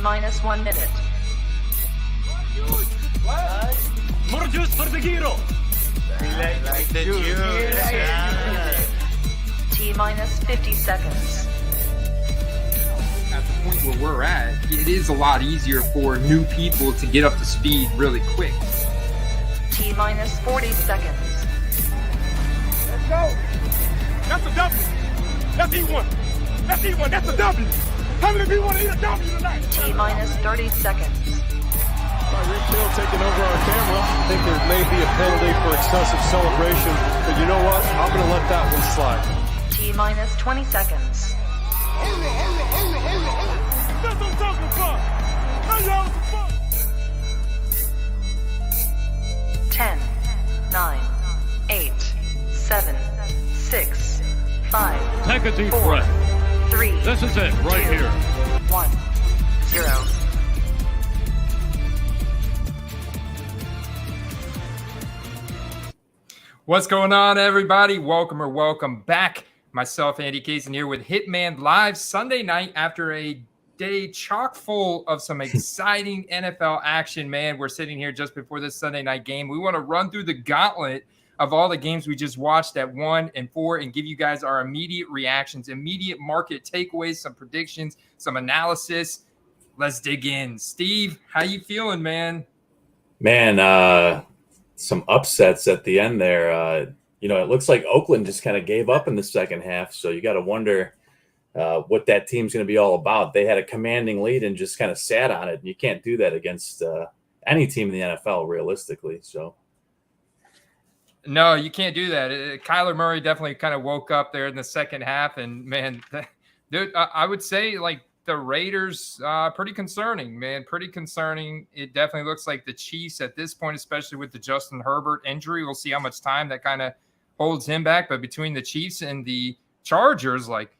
minus 1 minute. More juice for the gyro. Like the juice. T minus 50 seconds. At the point where we're at, it is a lot easier for new people to get up to speed really quick. T minus 40 seconds. Let's go. That's a W. That's E1. That's E1. That's a W. How many people want to eat a W tonight? T minus 30 seconds. Rick Hill taking over our camera. I think there may be a penalty for excessive celebration, but you know what? I'm going to let that one slide. T minus 20 seconds. That's what I'm talking about. How y'all fun? 10, 9, 8, 7, 6, 5, Take a deep 4, breath. 3, This is it right 2, here. 1, 0. What's going on, everybody? Welcome back. Myself, Andy Kaysen, here with Hitman Live Sunday night after a day chock full of some exciting NFL action, man. We're sitting here just before this Sunday night game. We want to run through the gauntlet of all the games we just watched at 1 and 4 and give you guys our immediate reactions, immediate market takeaways, some predictions, some analysis. Let's dig in. Steve, how you feeling, man? Man, some upsets at the end there. It looks like Oakland just kind of gave up in the second half. So you got to wonder what that team's going to be all about. They had a commanding lead and just kind of sat on it. And you can't do that against any team in the NFL, realistically. So. No, you can't do that. Kyler Murray definitely kind of woke up there in the second half. And, man, dude, I would say, like, the Raiders, pretty concerning, man. Pretty concerning. It definitely looks like the Chiefs at this point, especially with the Justin Herbert injury. We'll see how much time that kind of holds him back. But between the Chiefs and the Chargers, like,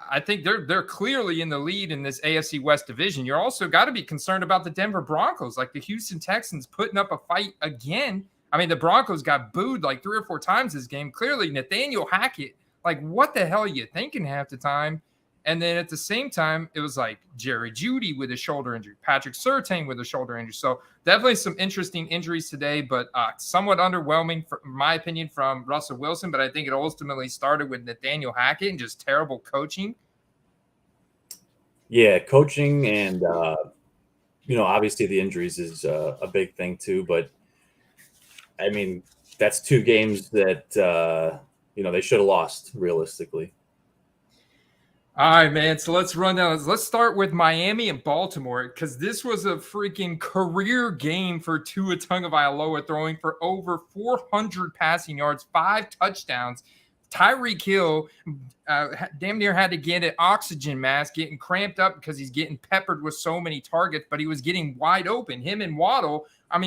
I think they're clearly in the lead in this AFC West division. You're also got to be concerned about the Denver Broncos, like the Houston Texans putting up a fight again. I mean, the Broncos got booed like 3 or 4 times this game. Clearly, Nathaniel Hackett, like, what the hell are you thinking half the time? And then at the same time, it was like Jerry Jeudy with a shoulder injury, Patrick Surtain with a shoulder injury. So definitely some interesting injuries today, but somewhat underwhelming, in my opinion, from Russell Wilson. But I think it ultimately started with Nathaniel Hackett and just terrible coaching. Yeah, coaching and, obviously the injuries is a big thing too. But, I mean, that's 2 games that, they should have lost realistically. All right, man. So let's run down. Let's start with Miami and Baltimore because this was a freaking career game for Tua Tagovailoa, throwing for over 400 passing yards, 5 touchdowns. Tyreek Hill damn near had to get an oxygen mask, getting cramped up because he's getting peppered with so many targets, but he was getting wide open. Him and Waddle,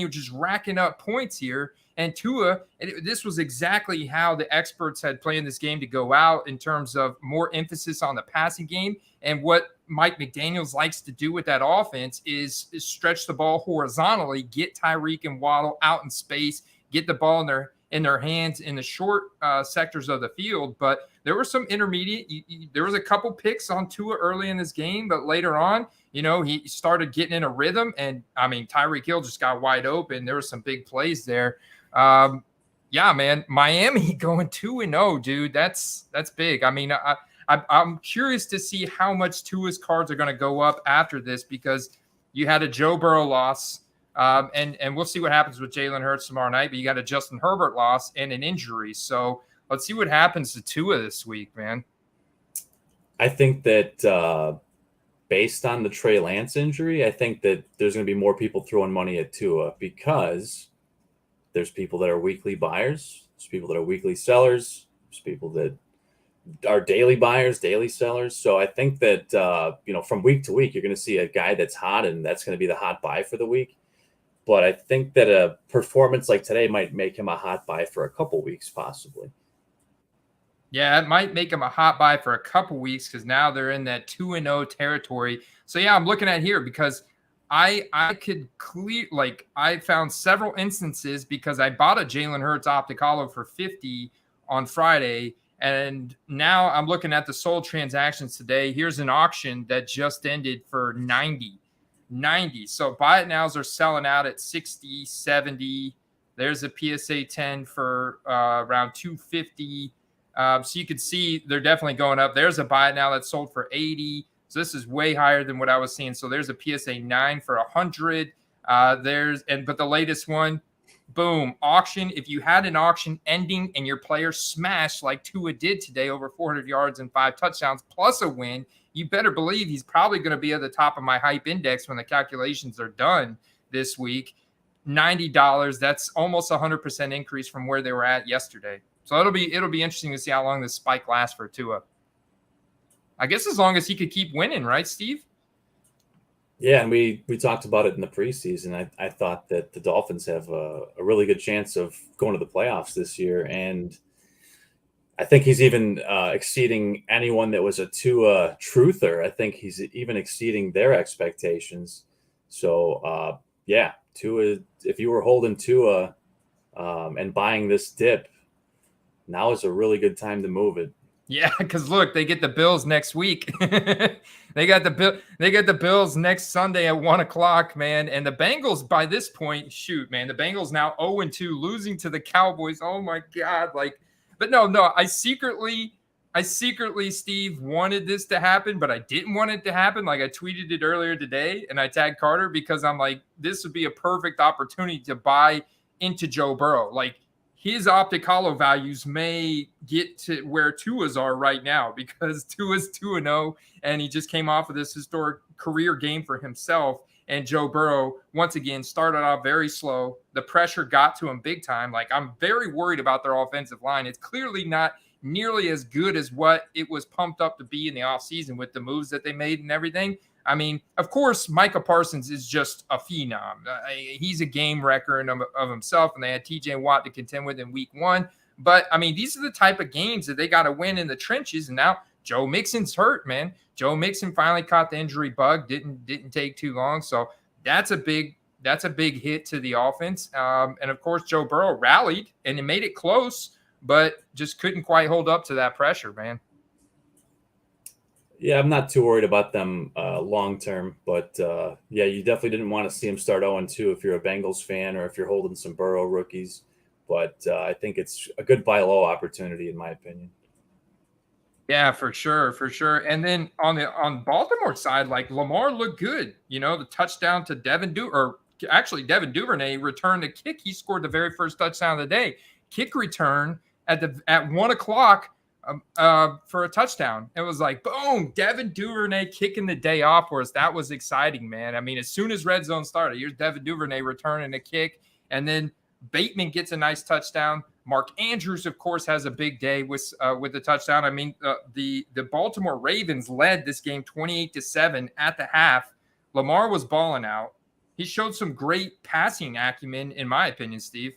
just racking up points here. And Tua, this was exactly how the experts had planned this game to go out in terms of more emphasis on the passing game. And what Mike McDaniels likes to do with that offense is stretch the ball horizontally, get Tyreek and Waddle out in space, get the ball in their hands in the short sectors of the field. But there were some intermediate. There was a couple picks on Tua early in this game, but later on, he started getting in a rhythm. And, Tyreek Hill just got wide open. There were some big plays there. Yeah, man, Miami going 2-0, dude. That's big. I'm curious to see how much Tua's cards are going to go up after this because you had a Joe Burrow loss, and we'll see what happens with Jalen Hurts tomorrow night. But you got a Justin Herbert loss and an injury, so let's see what happens to Tua this week, man. I think that based on the Trey Lance injury, I think that there's going to be more people throwing money at Tua because there's people that are weekly buyers. There's people that are weekly sellers. There's people that are daily buyers, daily sellers. So I think that, from week to week, you're going to see a guy that's hot, and that's going to be the hot buy for the week. But I think that a performance like today might make him a hot buy for a couple weeks, possibly. Yeah, it might make him a hot buy for a couple weeks because now they're in that 2-0 territory. So, yeah, I'm looking at here because I could I found several instances because I bought a Jalen Hurts optic hollow for $50 on Friday, and now I'm looking at the sold transactions today. Here's an auction that just ended for $90. 90. So buy it nows are selling out at 60, 70. There's a PSA 10 for around 250. So you can see they're definitely going up. There's a buy it now that's sold for 80. So this is way higher than what I was seeing. So there's a PSA 9 for 100. But the latest one, boom, auction. If you had an auction ending and your player smashed like Tua did today, over 400 yards and 5 touchdowns plus a win, you better believe he's probably going to be at the top of my hype index when the calculations are done this week. $90. That's almost 100% increase from where they were at yesterday. So it'll be interesting to see how long this spike lasts for Tua. I guess as long as he could keep winning, right, Steve? Yeah, and we talked about it in the preseason. I thought that the Dolphins have a really good chance of going to the playoffs this year, and I think he's even exceeding anyone that was a Tua truther. I think he's even exceeding their expectations. So, yeah, Tua, if you were holding Tua and buying this dip, now is a really good time to move it. Yeah, because look, they get the Bills next week. They get the Bills next Sunday at 1:00, man. And the Bengals by this point, shoot, man, the Bengals now 0-2, losing to the Cowboys. Oh my God! But no, I secretly, Steve, wanted this to happen, but I didn't want it to happen. Like I tweeted it earlier today, and I tagged Carter because I'm like, this would be a perfect opportunity to buy into Joe Burrow. Like, his optic hollow values may get to where Tua's are right now because Tua's 2-0, and he just came off of this historic career game for himself. And Joe Burrow, once again, started off very slow. The pressure got to him big time. Like, I'm very worried about their offensive line. It's clearly not nearly as good as what it was pumped up to be in the offseason with the moves that they made and everything. I mean, of course, Micah Parsons is just a phenom. He's a game wrecker of himself, and they had TJ Watt to contend with in week 1. But, I mean, these are the type of games that they got to win in the trenches, and now Joe Mixon's hurt, man. Joe Mixon finally caught the injury bug, didn't take too long, so that's a big hit to the offense. And, of course, Joe Burrow rallied, and it made it close, but just couldn't quite hold up to that pressure, man. Yeah, I'm not too worried about them long term, but yeah, you definitely didn't want to see him start 0-2 if you're a Bengals fan or if you're holding some Burrow rookies. But I think it's a good buy low opportunity, in my opinion. Yeah, for sure. And then on Baltimore side, like Lamar looked good. You know, the touchdown to Devin Duvernay returned a kick. He scored the very first touchdown of the day. Kick return at 1:00. For a touchdown. It was like, boom, Devin Duvernay kicking the day off for us. That was exciting, man. I mean, as soon as red zone started, here's Devin Duvernay returning a kick, and then Bateman gets a nice touchdown. Mark Andrews, of course, has a big day with the touchdown. I mean, the Baltimore Ravens led this game 28-7 at the half. Lamar was balling out. He showed some great passing acumen, in my opinion, Steve.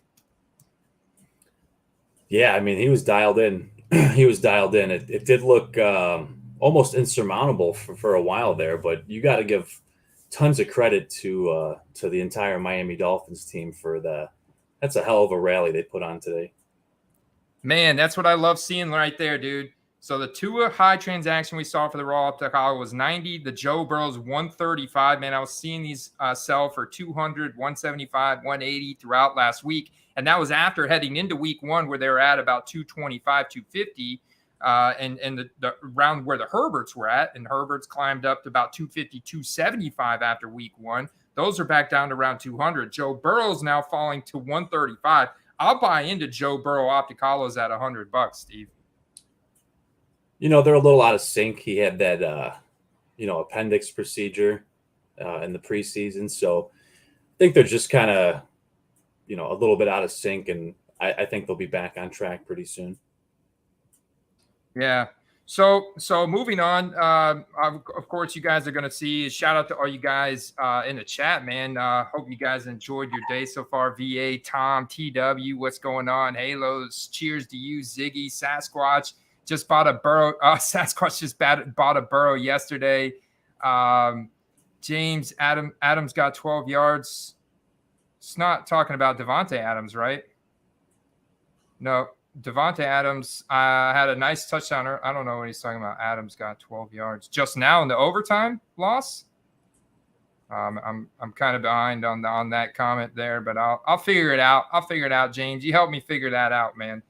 Yeah, I mean, he was dialed in. It did look almost insurmountable for a while there, but you got to give tons of credit to the entire Miami Dolphins team for that's a hell of a rally they put on today. Man, that's what I love seeing right there, dude. So the Tua high transaction we saw for the raw optic hollow was 90. The Joe Burrow's 135. Man, I was seeing these sell for 200, 175, 180 throughout last week. And that was after heading into week 1 where they were at about 225, 250, and the round where the Herberts were at. And Herberts climbed up to about 250, 275 after week 1. Those are back down to around 200. Joe Burrow's now falling to 135. I'll buy into Joe Burrow optic hollows at $100, Steve. You know, they're a little out of sync. He had that, appendix procedure in the preseason. So I think they're just kind of, a little bit out of sync, and I think they'll be back on track pretty soon. Yeah. So moving on, of course, you guys are going to see, shout out to all you guys in the chat, man. Hope you guys enjoyed your day so far. VA, Tom, TW, what's going on? Halos, cheers to you. Ziggy, Sasquatch just bought a Burrow. Sasquatch just bought a Burrow yesterday. James, Adams got 12 yards. It's not talking about Devontae Adams, right? No, Devontae Adams had a nice touchdown. I don't know what he's talking about. Adams got 12 yards just now in the overtime loss. I'm kind of behind on that comment there, but I'll figure it out. I'll figure it out, James. You help me figure that out, man.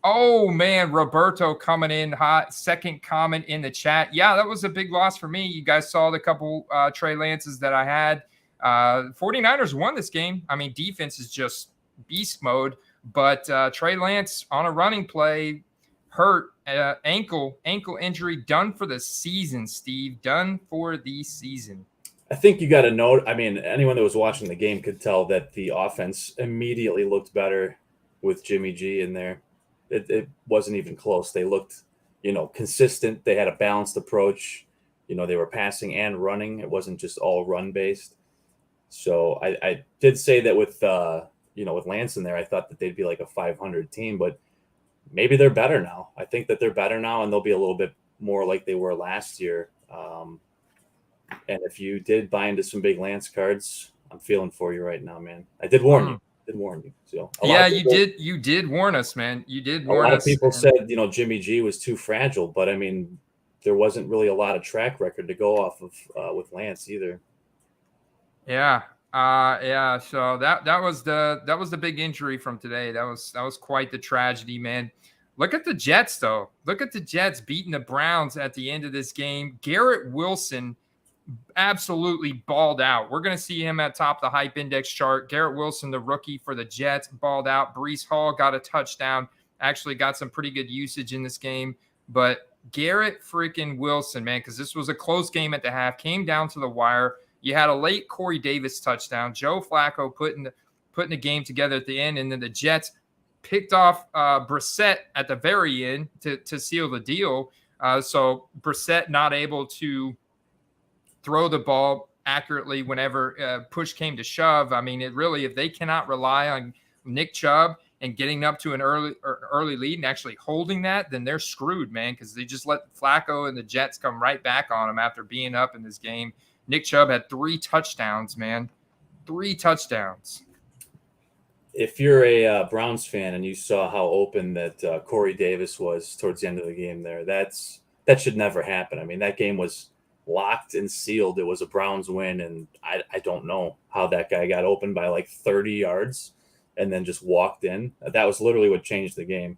Oh man, Roberto coming in hot. Second comment in the chat. Yeah, that was a big loss for me. You guys saw the couple Trey Lances that I had. 49ers won this game. I mean, defense is just beast mode, but Trey Lance on a running play hurt, ankle injury, done for the season, Steve. Done for the season. I think you got to note, I mean, anyone that was watching the game could tell that the offense immediately looked better with Jimmy G in there. It wasn't even close. They looked, consistent. They had a balanced approach. They were passing and running. It wasn't just all run-based. So I did say that with Lance in there, I thought that they'd be like a 500 team, but maybe they're better now. I think that they're better now, and they'll be a little bit more like they were last year. And if you did buy into some big Lance cards, I'm feeling for you right now, man. I did warn you. So you did warn us, man. You did warn us. A lot of people said, Jimmy G was too fragile, but I mean, there wasn't really a lot of track record to go off of with Lance either. Yeah. So that was the big injury from today. That was quite the tragedy, man. Look at the Jets, though. Look at the Jets beating the Browns at the end of this game. Garrett Wilson absolutely balled out. We're going to see him at top of the hype index chart. Garrett Wilson, the rookie for the Jets, balled out. Breece Hall got a touchdown. Actually got some pretty good usage in this game. But Garrett freaking Wilson, man, because this was a close game at the half, came down to the wire. You had a late Corey Davis touchdown. Joe Flacco putting the game together at the end, and then the Jets picked off Brissett at the very end to seal the deal. So Brissett not able to throw the ball accurately whenever push came to shove. I mean, if they cannot rely on Nick Chubb and getting up to an early lead and actually holding that, then they're screwed, man, because they just let Flacco and the Jets come right back on them after being up in this game. Nick Chubb had 3 touchdowns, man. 3 touchdowns. If you're a Browns fan and you saw how open that Corey Davis was towards the end of the game there, that should never happen. I mean, that game was locked and sealed. It was a Browns win, and I don't know how that guy got open by like 30 yards and then just walked in. That was literally what changed the game.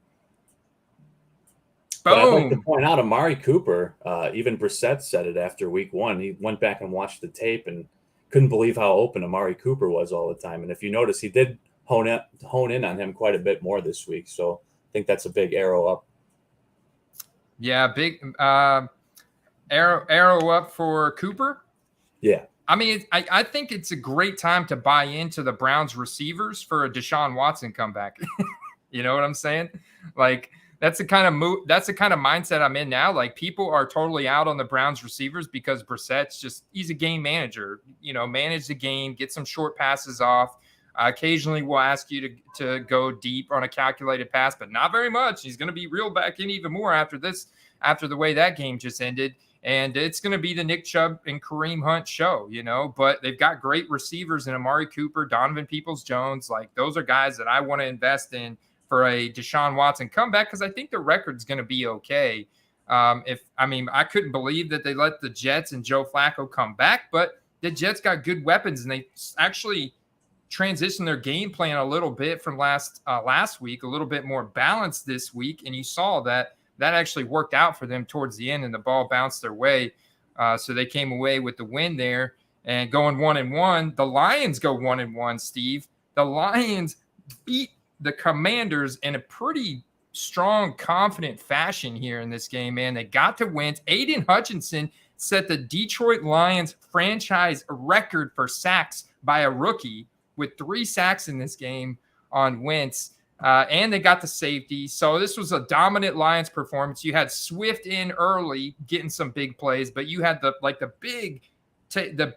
But I'd like to point out Amari Cooper, even Brissett said it after week 1. He went back and watched the tape and couldn't believe how open Amari Cooper was all the time. And if you notice, he did hone in on him quite a bit more this week. So I think that's a big arrow up. Yeah, big arrow up for Cooper. Yeah. I mean, I think it's a great time to buy into the Browns receivers for a Deshaun Watson comeback. You know what I'm saying? Like, that's the kind of mindset I'm in now. Like, people are totally out on the Browns receivers because Brissett's he's a game manager. Manage the game, get some short passes off. Occasionally we'll ask you to go deep on a calculated pass, but not very much. He's going to be reeled back in even more after the way that game just ended. And it's going to be the Nick Chubb and Kareem Hunt show, but they've got great receivers in Amari Cooper, Donovan Peoples-Jones. Like, those are guys that I want to invest in for a Deshaun Watson comeback, because I think the record's going to be okay. I couldn't believe that they let the Jets and Joe Flacco come back, but the Jets got good weapons, and they actually transitioned their game plan a little bit from last week, a little bit more balanced this week, and you saw that actually worked out for them towards the end, and the ball bounced their way. So they came away with the win there and going 1-1. The Lions go 1-1, Steve. The Lions beat the Commanders in a pretty strong, confident fashion here in this game, man. They got to win. Aiden Hutchinson set the Detroit Lions franchise record for sacks by a rookie with 3 sacks in this game on Wentz. And they got the safety. So this was a dominant Lions performance. You had Swift in early getting some big plays, but you had the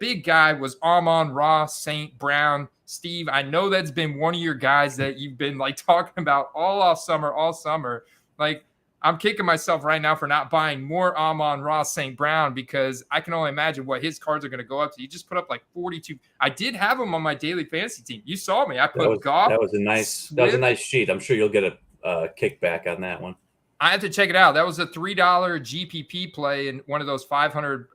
big guy was Amon-Ra St. Brown. Steve, I know that's been one of your guys that you've been talking about all summer. Like, I'm kicking myself right now for not buying more Amon-Ra St. Brown, because I can only imagine what his cards are going to go up to. He just put up 42. I did have him on my daily fantasy team. You saw me. I put Goff. That was a nice sheet. I'm sure you'll get a kickback on that one. I have to check it out. That was a $3 GPP play in one of those 500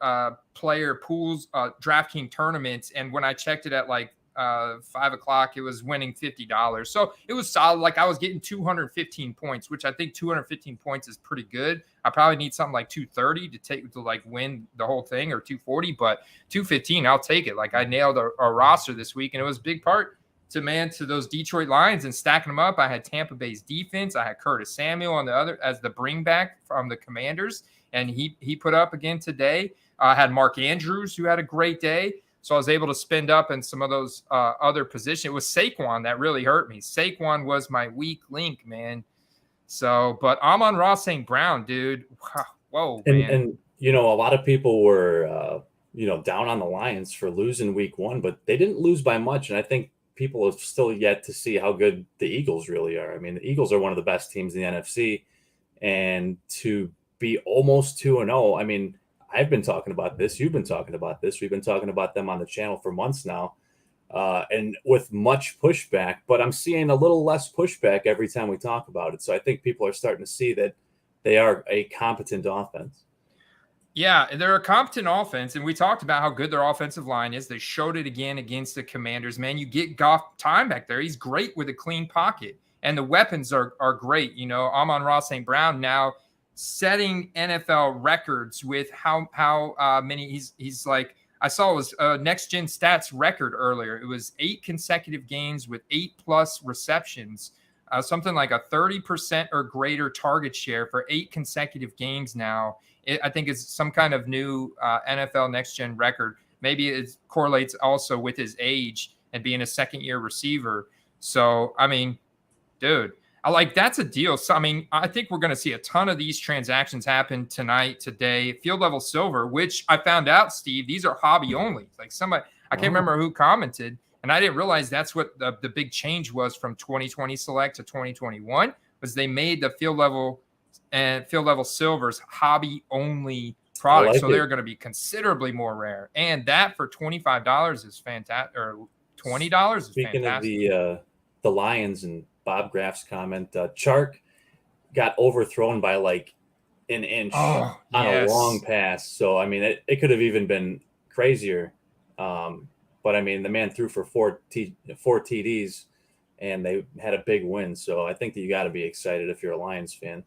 player pools, DraftKings tournaments. And when I checked it at like 5 o'clock, it was winning $50. So it was solid. Like I was getting 215 points, which I think 215 points is pretty good. I probably need something like 230 to like win the whole thing, or 240, but 215, I'll take it. Like I nailed a roster this week, and it was a big part to those Detroit Lions and stacking them up. I had Tampa Bay's defense. I had Curtis Samuel on the other as the bring back from the Commanders, and he put up again today. I had Mark Andrews, who had a great day. So I was able to spend up in some of those other positions. It was Saquon that really hurt me. Saquon was my weak link, man. So, but Amon-Ra St. Brown, dude. Whoa, man. And you know, a lot of people were, down on the Lions for losing week 1, but they didn't lose by much. And I think people have still yet to see how good the Eagles really are. I mean, the Eagles are one of the best teams in the NFC. And to be almost 2-0, I mean, I've been talking about this. You've been talking about this. We've been talking about them on the channel for months now, and with much pushback. But I'm seeing a little less pushback every time we talk about it. So I think people are starting to see that they are a competent offense. Yeah, they're a competent offense, and we talked about how good their offensive line is. They showed it again against the Commanders. Man, you get Goff time back there. He's great with a clean pocket, and the weapons are great. You know, Amon-Ra St. Brown now setting NFL records with how many he's like. I saw it was next gen stats record earlier. It was 8 consecutive games with 8+ receptions, something like a 30% or greater target share for 8 consecutive games now. I think it's some kind of new NFL next gen record. Maybe it correlates also with his age and being a second-year receiver. So, I mean, dude, that's a deal. So, I mean, I think we're going to see a ton of these transactions happen tonight, today. Field level silver, which I found out, Steve, these are hobby only. Like somebody, I can't remember who commented, and I didn't realize that's what the big change was from 2020 Select to 2021, was they made the field level silvers hobby only products. So they're going to be considerably more rare. And that for $25 is fantastic, or $20 is Speaking fantastic. Speaking of the Lions and Bob Graff's comment, Chark got overthrown by like an inch on a long pass. So, I mean, it could have even been crazier. But, I mean, the man threw for four TDs, and they had a big win. So, I think that you got to be excited if you're a Lions fan.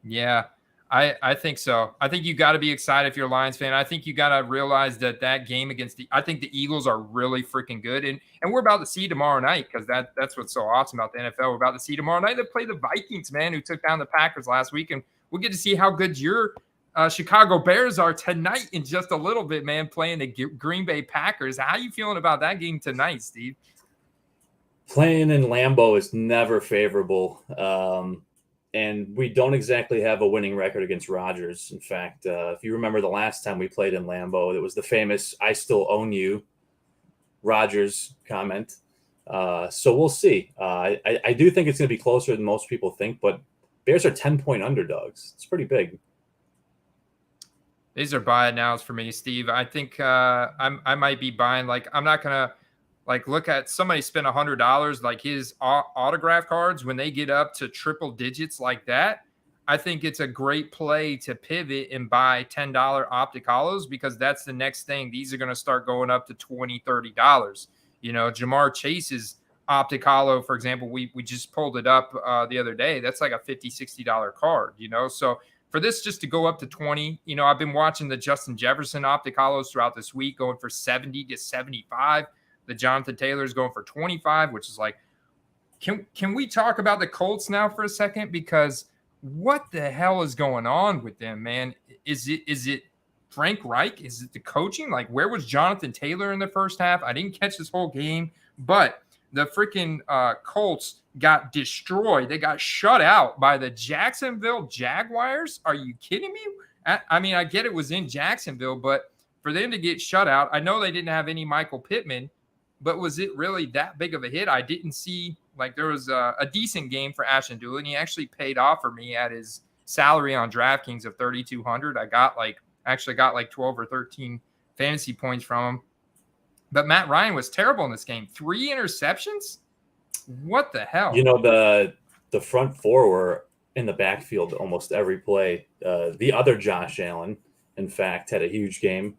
Yeah, I think so. I think you got to be excited if you're a Lions fan. I think you got to realize that game against I think the Eagles are really freaking good. And we're about to see tomorrow night, because that's what's so awesome about the NFL. We're about to see tomorrow night they play the Vikings, man, who took down the Packers last week. And we'll get to see how good your Chicago Bears are tonight in just a little bit, man, playing the Green Bay Packers. How are you feeling about that game tonight, Steve? Playing in Lambeau is never favorable. And we don't exactly have a winning record against Rodgers. In fact, if you remember the last time we played in Lambeau, it was the famous "I still own you" Rodgers comment. So we'll see. I do think it's going to be closer than most people think, but Bears are 10-point underdogs. It's pretty big. These are buy it nows for me, Steve. I think I might be buying. Like, I'm not going to look at somebody spend $100, like his autograph cards, when they get up to triple digits like that. I think it's a great play to pivot and buy $10 optic hollows, because that's the next thing. These are going to start going up to $20, $30. You know, Jamar Chase's optic hollow, for example, we just pulled it up the other day. That's like a $50, $60 card, you know? So for this just to go up to 20, you know, I've been watching the Justin Jefferson optic hollows throughout this week, going for 70 to 75. The Jonathan Taylor is going for 25, which is like, can we talk about the Colts now for a second? Because what the hell is going on with them, man? Is it Frank Reich? Is it the coaching? Like, where was Jonathan Taylor in the first half? I didn't catch this whole game, but the freaking Colts got destroyed. They got shut out by the Jacksonville Jaguars. Are you kidding me? I mean, I get it was in Jacksonville, but for them to get shut out, I know they didn't have any Michael Pittman, but was it really that big of a hit? I didn't see, like, there was a decent game for Ashton Doolin. He actually paid off for me at his salary on DraftKings of $3,200. I got like 12 or 13 fantasy points from him. But Matt Ryan was terrible in this game. 3 interceptions? What the hell? You know, the front four were in the backfield almost every play. The other Josh Allen, in fact, had a huge game,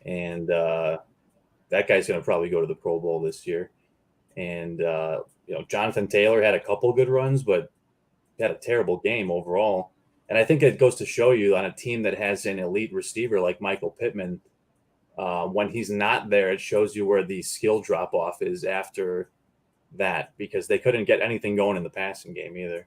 and that guy's going to probably go to the Pro Bowl this year. And Jonathan Taylor had a couple good runs, but had a terrible game overall. And I think it goes to show you on a team that has an elite receiver like Michael Pittman, when he's not there, it shows you where the skill drop off is after that, because they couldn't get anything going in the passing game either.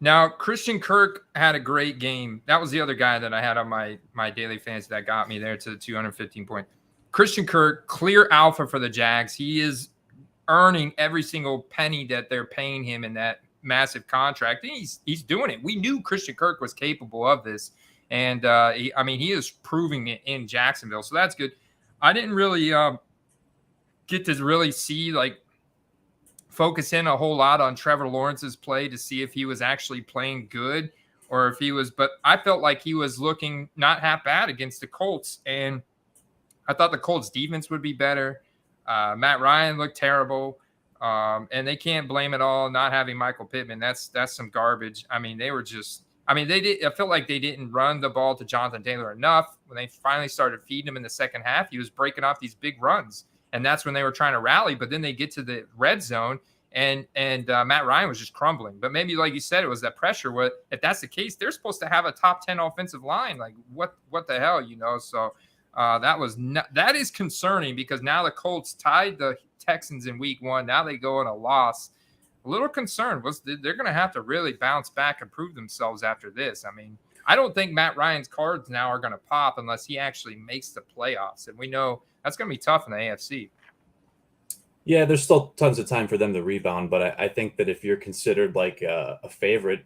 Now, Christian Kirk had a great game. That was the other guy that I had on my daily fantasy that got me there to the 215 point. Christian Kirk, clear alpha for the Jags. He is earning every single penny that they're paying him in that massive contract. And he's doing it. We knew Christian Kirk was capable of this. And, he is proving it in Jacksonville. So that's good. I didn't really get to really see, focus in a whole lot on Trevor Lawrence's play to see if he was actually playing good or if he was, but I felt like he was looking not half bad against the Colts. And I thought the Colts defense would be better. Matt Ryan looked terrible. And they can't blame it all not having Michael Pittman. That's some garbage. I felt like they didn't run the ball to Jonathan Taylor enough. When they finally started feeding him in the second half, he was breaking off these big runs. And that's when they were trying to rally. But then they get to the red zone, and Matt Ryan was just crumbling. But maybe, like you said, it was that pressure. If that's the case, they're supposed to have a top 10 offensive line. Like, what the hell, So that is concerning, because now the Colts tied the Texans in week 1. Now they go on a loss. A little concerned. They're going to have to really bounce back and prove themselves after this. I don't think Matt Ryan's cards now are going to pop unless he actually makes the playoffs. And we know that's going to be tough in the AFC. Yeah, there's still tons of time for them to rebound, but I think that if you're considered like a favorite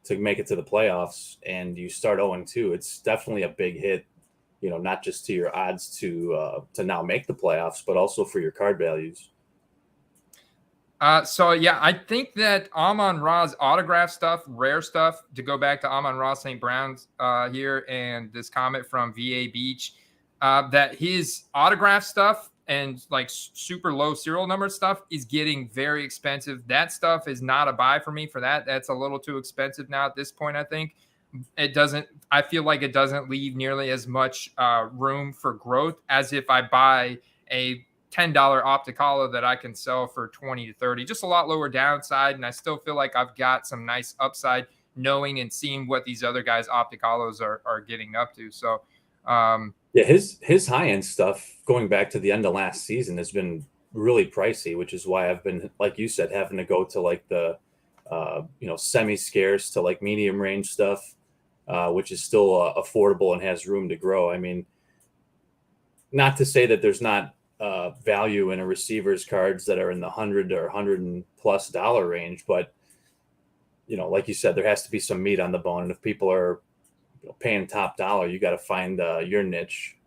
to make it to the playoffs and you start 0-2, it's definitely a big hit, not just to your odds to now make the playoffs, but also for your card values. I think that Amon-Ra's autograph stuff, rare stuff, to go back to Amon-Ra St. Brown's here, and this comment from VA Beach, that his autograph stuff and super low serial number stuff is getting very expensive. That stuff is not a buy for me for that. That's a little too expensive now at this point. I think I feel like it doesn't leave nearly as much room for growth as if I buy a $10 optic holo that I can sell for 20 to 30, just a lot lower downside. And I still feel like I've got some nice upside knowing and seeing what these other guys' optic holos are getting up to. So, his high-end stuff going back to the end of last season has been really pricey, which is why I've been, like you said, having to go to the semi-scarce to medium range stuff, which is still affordable and has room to grow. Not to say that there's not value in a receiver's cards that are in the $100 or $100+ range, but like you said, there has to be some meat on the bone, and if people are paying top dollar, you got to find your niche.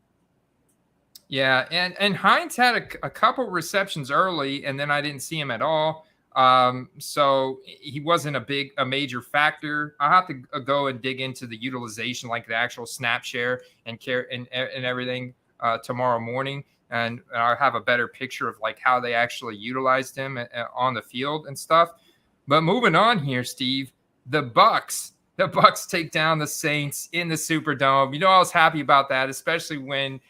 Yeah, and Hines had a couple receptions early, and then I didn't see him at all. So he wasn't a major factor. I'll have to go and dig into the utilization, like the actual snap share and care and everything tomorrow morning. And I'll have a better picture of how they actually utilized him on the field and stuff. But moving on here, Steve, the Bucs take down the Saints in the Superdome. I was happy about that, especially when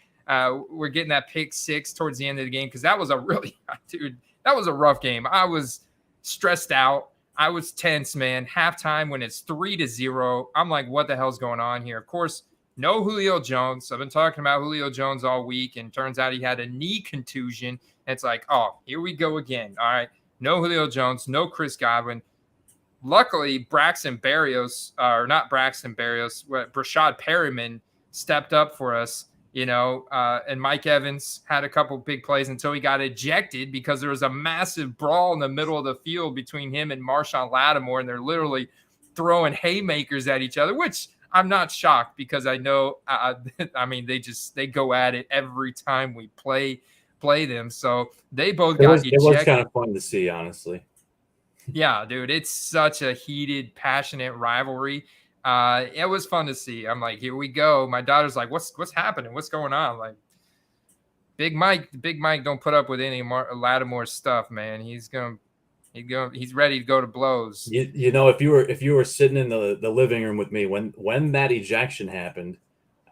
we're getting that pick 6 towards the end of the game, because that was that was a rough game. I was stressed out. I was tense, man. Halftime when it's 3-0, I'm like, what the hell's going on here? Of course, no Julio Jones. I've been talking about Julio Jones all week, and turns out he had a knee contusion. And it's like, oh, here we go again. All right, no Julio Jones, no Chris Godwin. Luckily, Brashad Perryman stepped up for us, and Mike Evans had a couple big plays until he got ejected because there was a massive brawl in the middle of the field between him and Marshawn Lattimore, and they're literally throwing haymakers at each other, which I'm not shocked because I know, they go at it every time we play them. So they both got ejected. It was kind of fun to see, honestly. Yeah, dude, it's such a heated, passionate rivalry. It was fun to see. I'm like, here we go. My daughter's like, what's happening? What's going on? Like, Big Mike don't put up with any more Lattimore stuff, man. He's going to He's ready to go to blows. You know, if you were sitting in the living room with me when that ejection happened,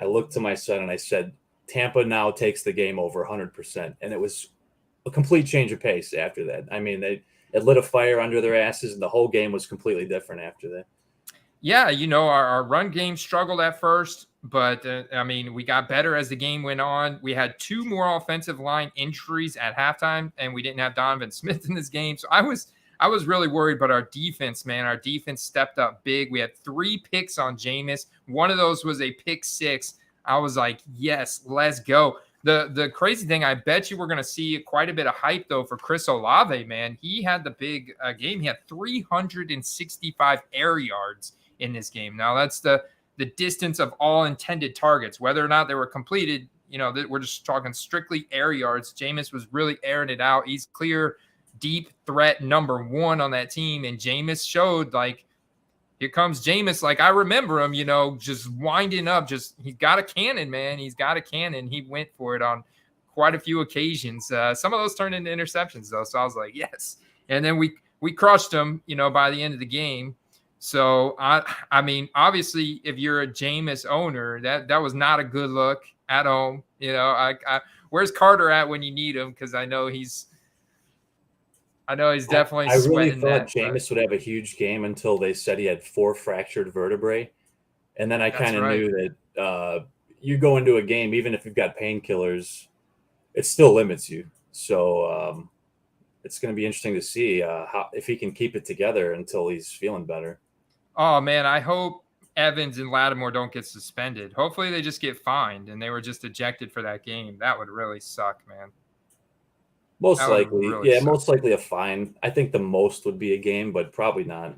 I looked to my son and I said, Tampa now takes the game over 100%, and it was a complete change of pace after that. I mean, it lit a fire under their asses, and the whole game was completely different after that. Yeah, you know, our run game struggled at first, but I mean, we got better as the game went on. We had 2 more offensive line injuries at halftime, and we didn't have Donovan Smith in this game. So I was really worried, but our defense, man, our defense stepped up big. We had 3 picks on Jameis. One of those was a pick 6. I was like, yes, let's go. The crazy thing, I bet you we're going to see quite a bit of hype, though, for Chris Olave, man. He had the big game. He had 365 air yards in this game. Now, that's the distance of all intended targets. Whether or not they were completed, you know, we're just talking strictly air yards. Jameis was really airing it out. He's clear, deep threat number 1 on that team, and Jameis showed, like, here comes Jameis. Like, I remember him, you know, just winding up. He's got a cannon, man. He's got a cannon. He went for it on quite a few occasions. Some of those turned into interceptions, though. So I was like, yes. And then we crushed him, you know, by the end of the game. So, I mean, obviously, if you're a Jameis owner, that was not a good look at home. You know, where's Carter at when you need him? Because I know he's definitely I really sweating thought that. Jameis would have a huge game until they said he had 4 fractured vertebrae. And then I kind of knew that you go into a game, even if you've got painkillers, it still limits you. So it's going to be interesting to see if he can keep it together until he's feeling better. Oh, man, I hope Evans and Lattimore don't get suspended. Hopefully they just get fined and they were just ejected for that game. That would really suck, man. Most likely a fine. I think the most would be a game, but probably not.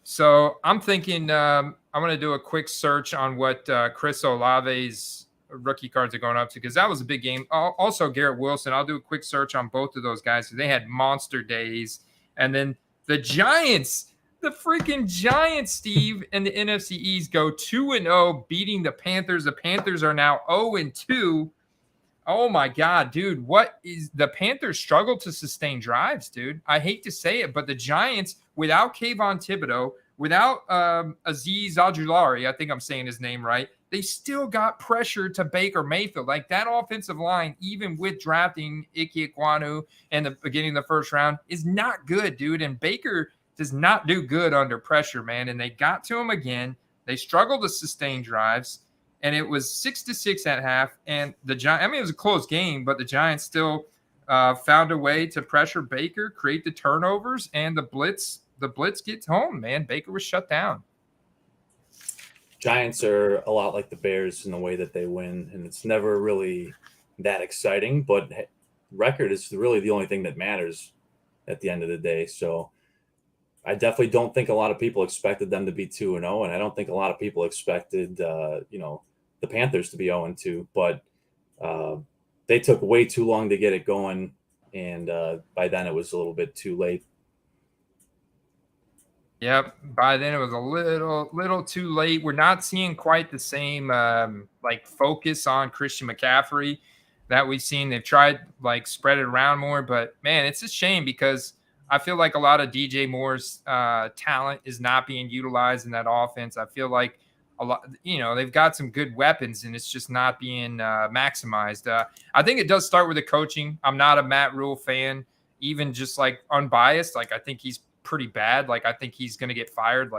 So I'm thinking I'm going to do a quick search on what Chris Olave's rookie cards are going up to, because that was a big game. Also, Garrett Wilson. I'll do a quick search on both of those guys. They had monster days. And then the Giants, the freaking Giants, Steve, and the NFC East go 2-0, beating the Panthers. The Panthers are now 0-2. Oh, my God, dude. The Panthers struggle to sustain drives, dude. I hate to say it, but the Giants, without Kayvon Thibodeau, without Azeez Ojulari, I think I'm saying his name right, they still got pressure to Baker Mayfield. Like, that offensive line, even with drafting Ike Ekwonu in the beginning of the first round, is not good, dude. And Baker does not do good under pressure, man. And they got to him again. They struggled to sustain drives. And it was 6-6 at half. And the Giants, I mean, it was a close game, but the Giants still found a way to pressure Baker, create the turnovers, and the blitz gets home, man. Baker was shut down. Giants are a lot like the Bears in the way that they win, and it's never really that exciting, but record is really the only thing that matters at the end of the day. So I definitely don't think a lot of people expected them to be 2-0, and I don't think a lot of people expected, the Panthers to be 0-2, but they took way too long to get it going, and by then it was a little bit too late. Yep. By then it was a little too late. We're not seeing quite the same focus on Christian McCaffrey that we've seen. They've tried spread it around more, but man, it's a shame because I feel like a lot of DJ Moore's talent is not being utilized in that offense. I feel like a lot, they've got some good weapons and it's just not being maximized. I think it does start with the coaching. I'm not a Matt Rule fan, even just unbiased. I think he's pretty bad. I think he's going to get fired.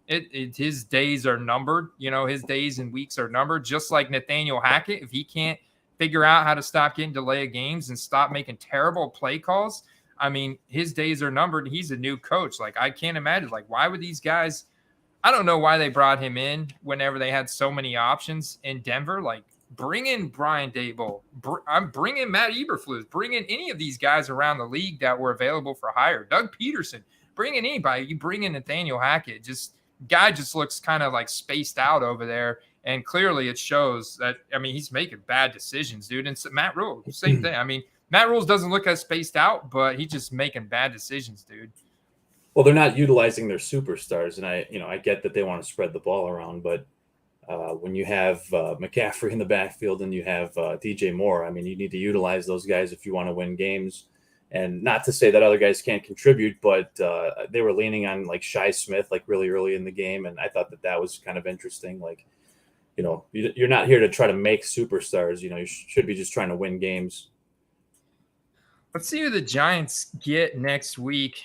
His days are numbered. His days and weeks are numbered, just like Nathaniel Hackett. If he can't figure out how to stop getting delay of games and stop making terrible play calls, I mean, his days are numbered. He's a new coach. I can't imagine. Why would these guys? I don't know why they brought him in whenever they had so many options in Denver. Bring in Brian Daboll. I'm bringing Matt Eberflus. Bring in any of these guys around the league that were available for hire. Doug Peterson. Bring in anybody. You bring in Nathaniel Hackett. Guy just looks kind of spaced out over there. And clearly it shows that, he's making bad decisions, dude. And so Matt Rule, same thing. Matt Rule doesn't look as spaced out, but he's just making bad decisions, dude. Well, they're not utilizing their superstars. And I get that they want to spread the ball around, but when you have McCaffrey in the backfield and you have DJ Moore, you need to utilize those guys if you want to win games. And not to say that other guys can't contribute, but they were leaning on like Shi Smith like really early in the game, and I thought that was kind of interesting. Like, you're not here to try to make superstars. You should be just trying to win games. Let's see who the Giants get next week.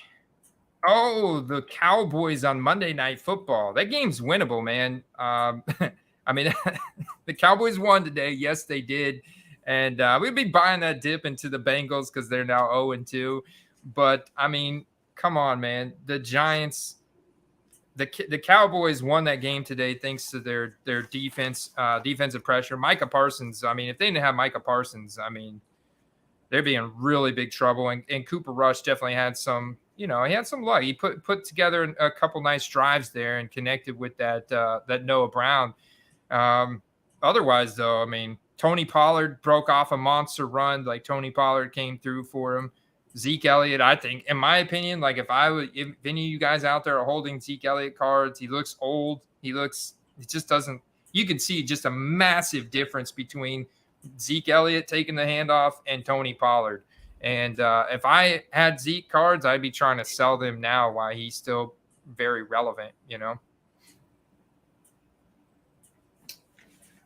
Oh, the Cowboys on Monday Night Football. That game's winnable, man. I mean, the Cowboys won today. Yes, they did. And we'd be buying that dip into the Bengals because they're now 0-2. But, I mean, come on, man. The Giants, the Cowboys won that game today thanks to their defensive pressure. Micah Parsons, I mean, if they didn't have Micah Parsons, I mean, they'd be in really big trouble. And Cooper Rush definitely had some, he had some luck. He put together a couple nice drives there and connected with that Noah Brown. Otherwise, though, I mean, Tony Pollard broke off a monster run. Like, Tony Pollard came through for him. Zeke Elliott, I think, in my opinion, like if any of you guys out there are holding Zeke Elliott cards, he looks old. It just doesn't, you can see just a massive difference between Zeke Elliott taking the handoff and Tony Pollard. And if I had Zeke cards, I'd be trying to sell them now while he's still very relevant,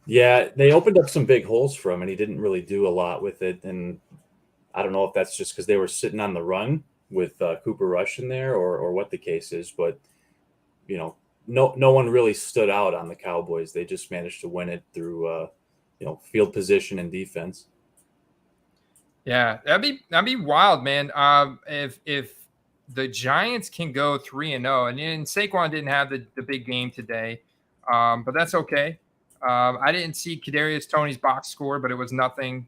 Yeah, they opened up some big holes for him, and he didn't really do a lot with it. And I don't know if that's just because they were sitting on the run with Cooper Rush in there, or what the case is. But no one really stood out on the Cowboys. They just managed to win it through field position and defense. Yeah, that'd be wild, man. If the Giants can go 3-0, and Saquon didn't have the big game today, but that's okay. I didn't see Kadarius Toney's box score, but it was nothing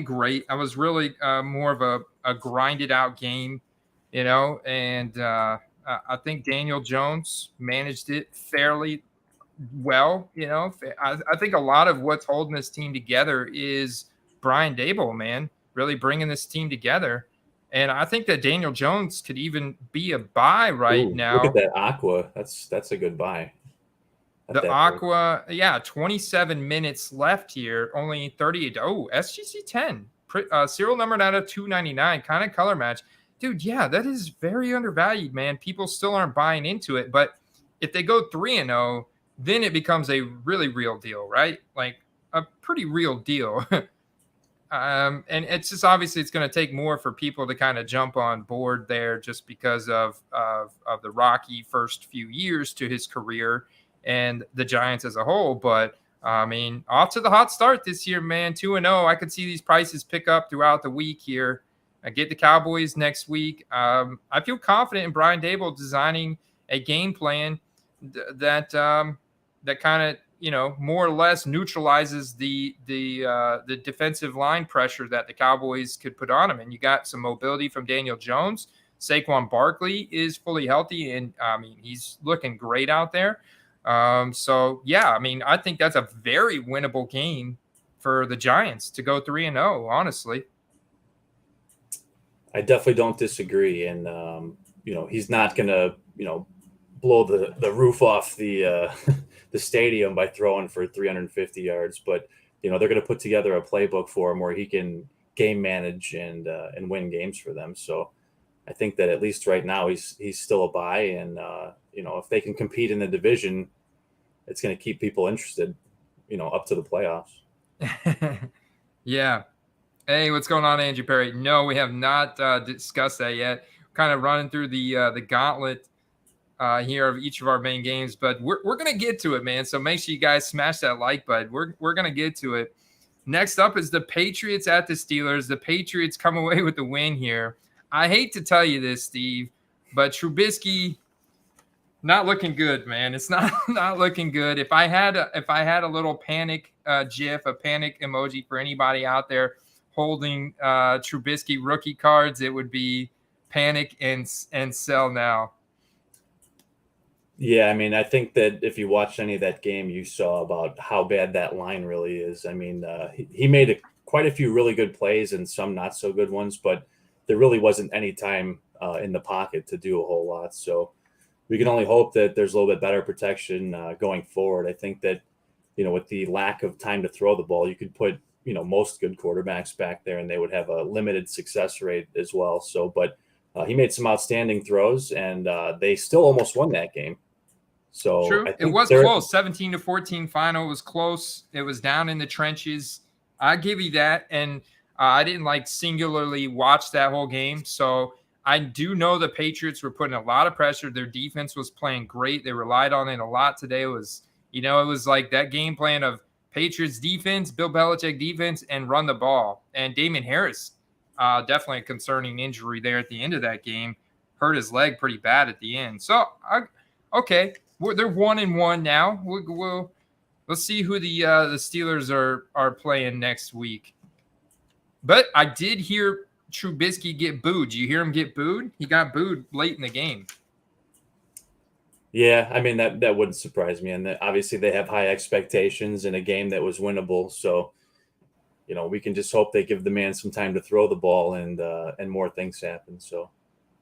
great. I was really more of a grinded out game, and I think Daniel Jones managed it fairly well. I think a lot of what's holding this team together is Brian Daboll, man, really bringing this team together. And I think that Daniel Jones could even be a buy now. Look at that Aqua. That's a good buy. The Aqua, 27 minutes left here, only 38. Oh, SGC 10, serial numbered out of 299, kind of color match. Dude, yeah, that is very undervalued, man. People still aren't buying into it. But if they go 3-0, then it becomes a really real deal, right? Like a pretty real deal. And it's just obviously it's going to take more for people to kind of jump on board there just because of the rocky first few years to his career and the Giants as a whole. But, I mean, off to the hot start this year, man, 2-0. I could see these prices pick up throughout the week here. I get the Cowboys next week. I feel confident in Brian Daboll designing a game plan that kind of, more or less neutralizes the defensive line pressure that the Cowboys could put on him. And you got some mobility from Daniel Jones. Saquon Barkley is fully healthy, and, I mean, he's looking great out there. So, yeah, I mean, I think that's a very winnable game for the Giants to go 3-0, honestly. I definitely don't disagree. And, he's not going to, blow the roof off the stadium by throwing for 350 yards. But, they're going to put together a playbook for him where he can game manage and win games for them. So I think that at least right now he's still a buy. And, if they can compete in the division, it's going to keep people interested, up to the playoffs. Yeah. Hey, what's going on, Andrew Perry? No, we have not discussed that yet. Kind of running through the gauntlet here of each of our main games, but we're going to get to it, man. So make sure you guys smash that like button. We're going to get to it. Next up is the Patriots at the Steelers. The Patriots come away with the win here. I hate to tell you this, Steve, but Trubisky not looking good, man. It's not looking good. If I had a little panic GIF, a panic emoji for anybody out there holding Trubisky rookie cards, it would be panic and sell now. Yeah, I mean, I think that if you watched any of that game, you saw about how bad that line really is. I mean, he made quite a few really good plays and some not so good ones, but there really wasn't any time in the pocket to do a whole lot. So we can only hope that there's a little bit better protection going forward. I think that, with the lack of time to throw the ball, you could put, most good quarterbacks back there, and they would have a limited success rate as well. So, but he made some outstanding throws, and they still almost won that game. So true, it was close. 17-14 final was close. It was down in the trenches. I give you that, and I didn't singularly watch that whole game, so I do know the Patriots were putting a lot of pressure. Their defense was playing great. They relied on it a lot today. It was like that game plan of Patriots defense, Bill Belichick defense, and run the ball. And Damon Harris, definitely a concerning injury there at the end of that game, hurt his leg pretty bad at the end. So, okay, they're 1-1 now. Let's see who the Steelers are playing next week. But I did hear Trubisky get booed. Did you hear him get booed? He got booed late in the game. Yeah, I mean, that wouldn't surprise me. And obviously they have high expectations in a game that was winnable. So, we can just hope they give the man some time to throw the ball and more things happen. So,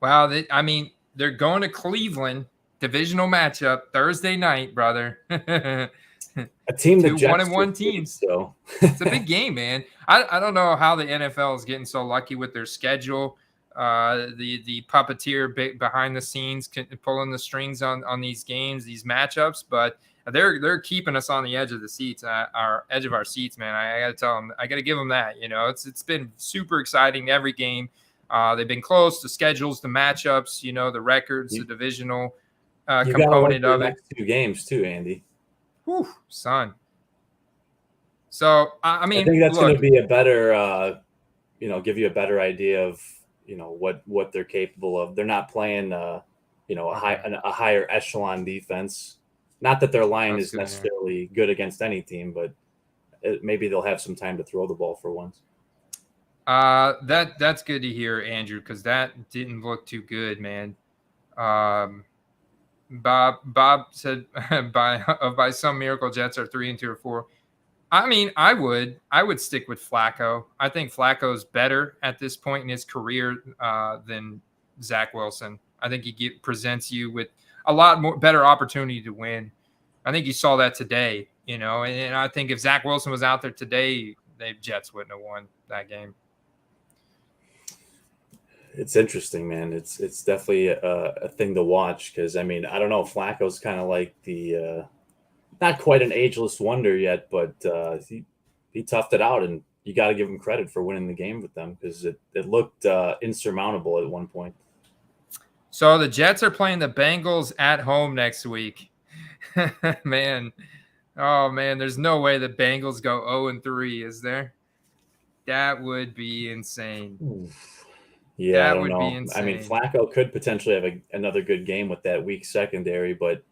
wow, they're going to Cleveland, divisional matchup Thursday night, brother. A team that 1-1 teams. So it's a big game, man. I don't know how the NFL is getting so lucky with their schedule. The puppeteer behind the scenes pulling the strings on these games, these matchups, but they're keeping us on the edge of the seats, our edge of our seats, man. I got to tell them, I got to give them that. It's been super exciting every game. They've been close. The schedules, the matchups, the records, the divisional component of it. Next 2 games too, Andy. Whew, son. So I think that's going to be a better, give you a better idea of what they're capable of. They're not playing a higher echelon defense. Not that their line is necessarily good against any team, but maybe they'll have some time to throw the ball for once. That's good to hear, Andrew, because that didn't look too good, man. Bob said by some miracle Jets are 3-2 or 4. I mean, I would stick with Flacco. I think Flacco's better at this point in his career than Zach Wilson. I think he presents you with a lot more better opportunity to win. I think you saw that today, and I think if Zach Wilson was out there today, the Jets wouldn't have won that game. It's interesting, man. It's definitely a thing to watch because, I don't know. Flacco's kind of like the not quite an ageless wonder yet, but he toughed it out, and you got to give him credit for winning the game with them because it looked insurmountable at one point. So the Jets are playing the Bengals at home next week. Man. Oh, man, there's no way the Bengals go 0-3, is there? That would be insane. Oof. Yeah, that would be insane. Flacco could potentially have another good game with that weak secondary, but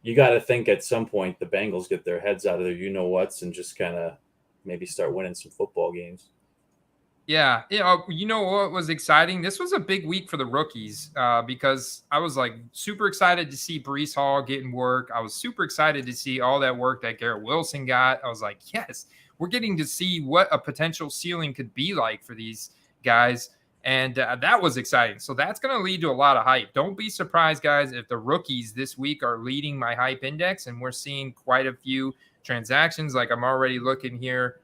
you got to think at some point the Bengals get their heads out of their you-know-whats and just kind of maybe start winning some football games. Yeah. You know what was exciting? This was a big week for the rookies because I was super excited to see Breece Hall getting work. I was super excited to see all that work that Garrett Wilson got. I was like, yes, we're getting to see what a potential ceiling could be like for these guys. And that was exciting. So that's going to lead to a lot of hype. Don't be surprised, guys, if the rookies this week are leading my hype index and we're seeing quite a few transactions. Like I'm already looking here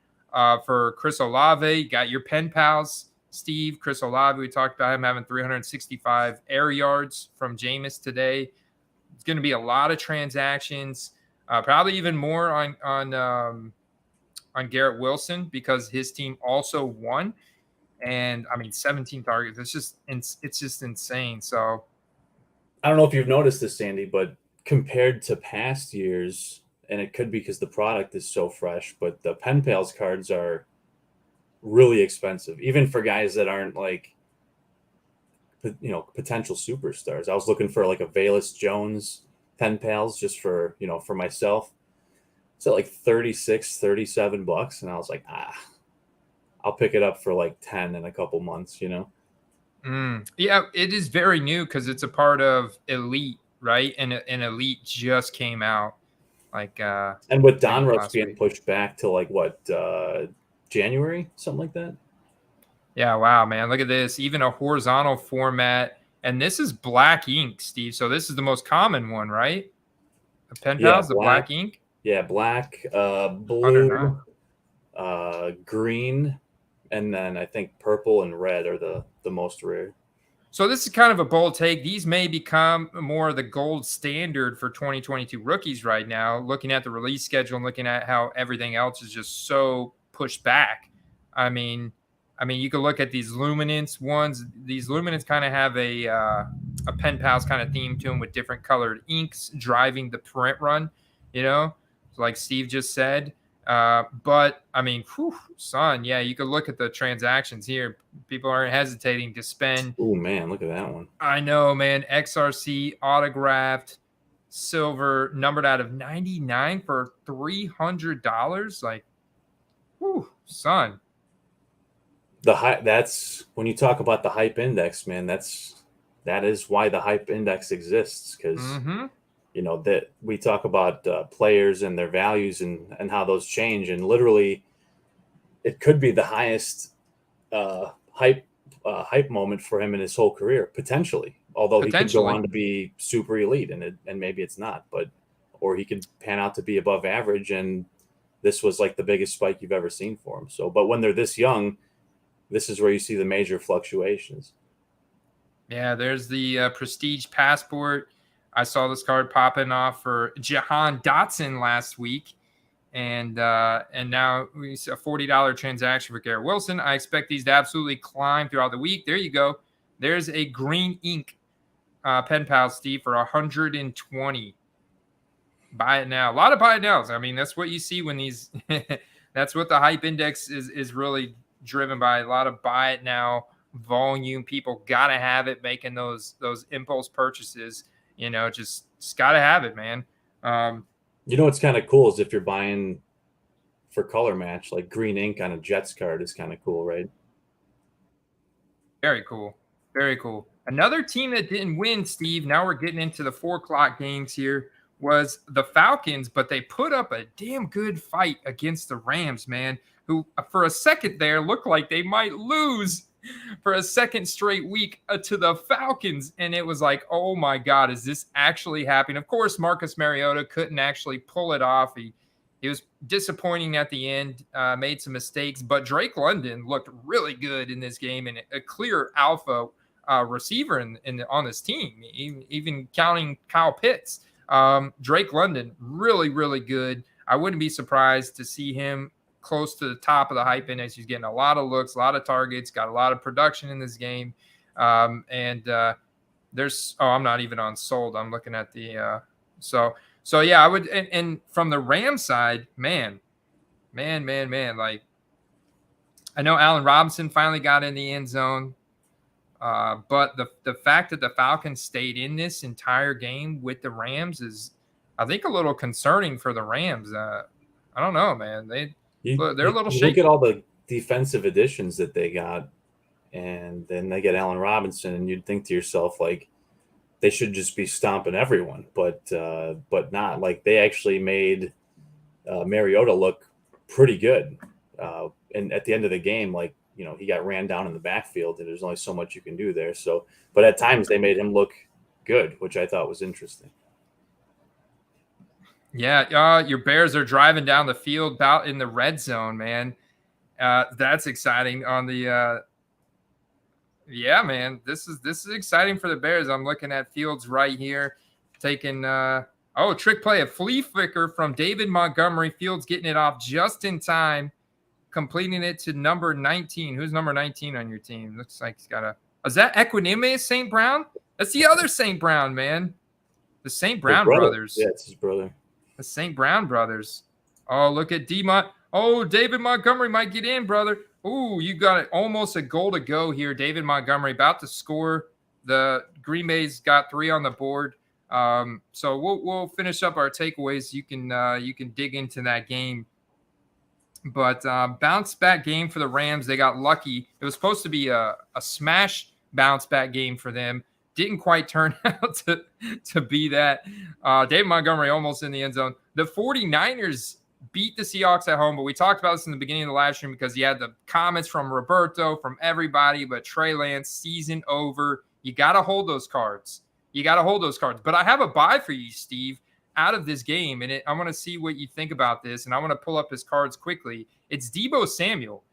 for Chris Olave. You got your pen pals, Steve. Chris Olave, we talked about him having 365 air yards from Jameis today. It's going to be a lot of transactions, probably even more on Garrett Wilson because his team also won. And 17 targets. It's just insane. So I don't know if you've noticed this, Sandy, but compared to past years, and it could be because the product is so fresh, but the pen pals cards are really expensive, even for guys that aren't potential superstars. I was looking for a Velus Jones pen pals just for myself. It's at $36-37, and I was like, I'll pick it up for 10 in a couple months, Yeah, it is very new because it's a part of Elite, right? And Elite just came out. And with Donruss being pushed back to January, something like that. Yeah, wow, man. Look at this. Even a horizontal format. And this is black ink, Steve. So this is the most common one, right? The pen pals, the black ink? Yeah, black, blue. green, and then I think purple and red are the most rare. So this is kind of a bold take. These may become more of the gold standard for 2022 rookies right now, looking at the release schedule and looking at how everything else is just so pushed back. I mean, you could look at these luminance ones. These luminance kind of have a pen pals kind of theme to them with different colored inks driving the print run, so like Steve just said. But I mean, son, yeah, you could look at the transactions here. People aren't hesitating to spend. Oh man, look at that one. I know, man. XRC autographed silver, numbered out of 99 for $300. Like, son. That's when you talk about the hype index, man. That is why the hype index exists, because that we talk about players and their values and how those change, and literally it could be the highest hype moment for him in his whole career, potentially. Although he could go on to be super elite, and maybe it's not, or he could pan out to be above average, and this was like the biggest spike you've ever seen for him. So, but when they're this young, this is where you see the major fluctuations. Yeah, there's the Prestige Passport. I saw this card popping off for Jahan Dotson last week, and now we see a $40 transaction for Garrett Wilson. I expect these to absolutely climb throughout the week. There you go. There's a green ink pen pal, Steve, for $120. Buy it now. A lot of buy it nows. I mean, that's what you see when these. That's what the hype index is really driven by. A lot of buy it now volume. People gotta have it, making those impulse purchases. Just gotta have it, man. What's kind of cool is if you're buying for color match, like green ink on a Jets card is kind of cool, right? Very cool. Very cool. Another team that didn't win, Steve, now we're getting into the 4:00 games here, was the Falcons, but they put up a damn good fight against the Rams, man, who for a second there looked like they might lose for a second straight week to the Falcons. And it was like, oh my God, is this actually happening? Of course, Marcus Mariota couldn't actually pull it off. He was disappointing at the end, made some mistakes, but Drake London looked really good in this game and a clear alpha receiver on this team, even counting Kyle Pitts. Drake London, really, really good. I wouldn't be surprised to see him close to the top of the hype index. He's getting a lot of looks, a lot of targets, got a lot of production in this game. There's, I'm not even on sold. I'm looking at the, so yeah, I would, and from the Ram side, man, like I know Allen Robinson finally got in the end zone. But the fact that the Falcons stayed in this entire game with the Rams is, I think, a little concerning for the Rams. I don't know, man. They're a little shaky. Look at all the defensive additions that they got, and then they get Allen Robinson, and you'd think to yourself, like, they should just be stomping everyone, but not. Like, they actually made Mariota look pretty good. And at the end of the game, like, he got ran down in the backfield, and there's only so much you can do there. So, but at times they made him look good, which I thought was interesting. Yeah, your Bears are driving down the field out in the red zone, man. That's exciting. On the yeah, man, this is exciting for the Bears. I'm looking at Fields right here, taking trick play, a flea flicker from David Montgomery. Fields getting it off just in time, completing it to number 19. Who's number 19 on your team? Looks like he's got a. Is that Equineme St. Brown? That's the other St. Brown, man. The St. Brown brothers. Yeah, it's his brother. The St. Brown brothers. Oh, look at D-Mont. Oh, David Montgomery might get in, brother. Ooh, you got it. Almost a goal to go here. David Montgomery about to score. The Green Bay's got 3 on the board. So we'll finish up our takeaways. You can dig into that game. But bounce back game for the Rams. They got lucky. It was supposed to be a smash bounce back game for them. Didn't quite turn out to be that. David Montgomery almost in the end zone. The 49ers beat the Seahawks at home, but we talked about this in the beginning of the live stream because you had the comments from Roberto, from everybody, but Trey Lance, season over. You got to hold those cards. But I have a buy for you, Steve. out of this game, and I want to see what you think about this, and I want to pull up his cards quickly. It's Deebo Samuel.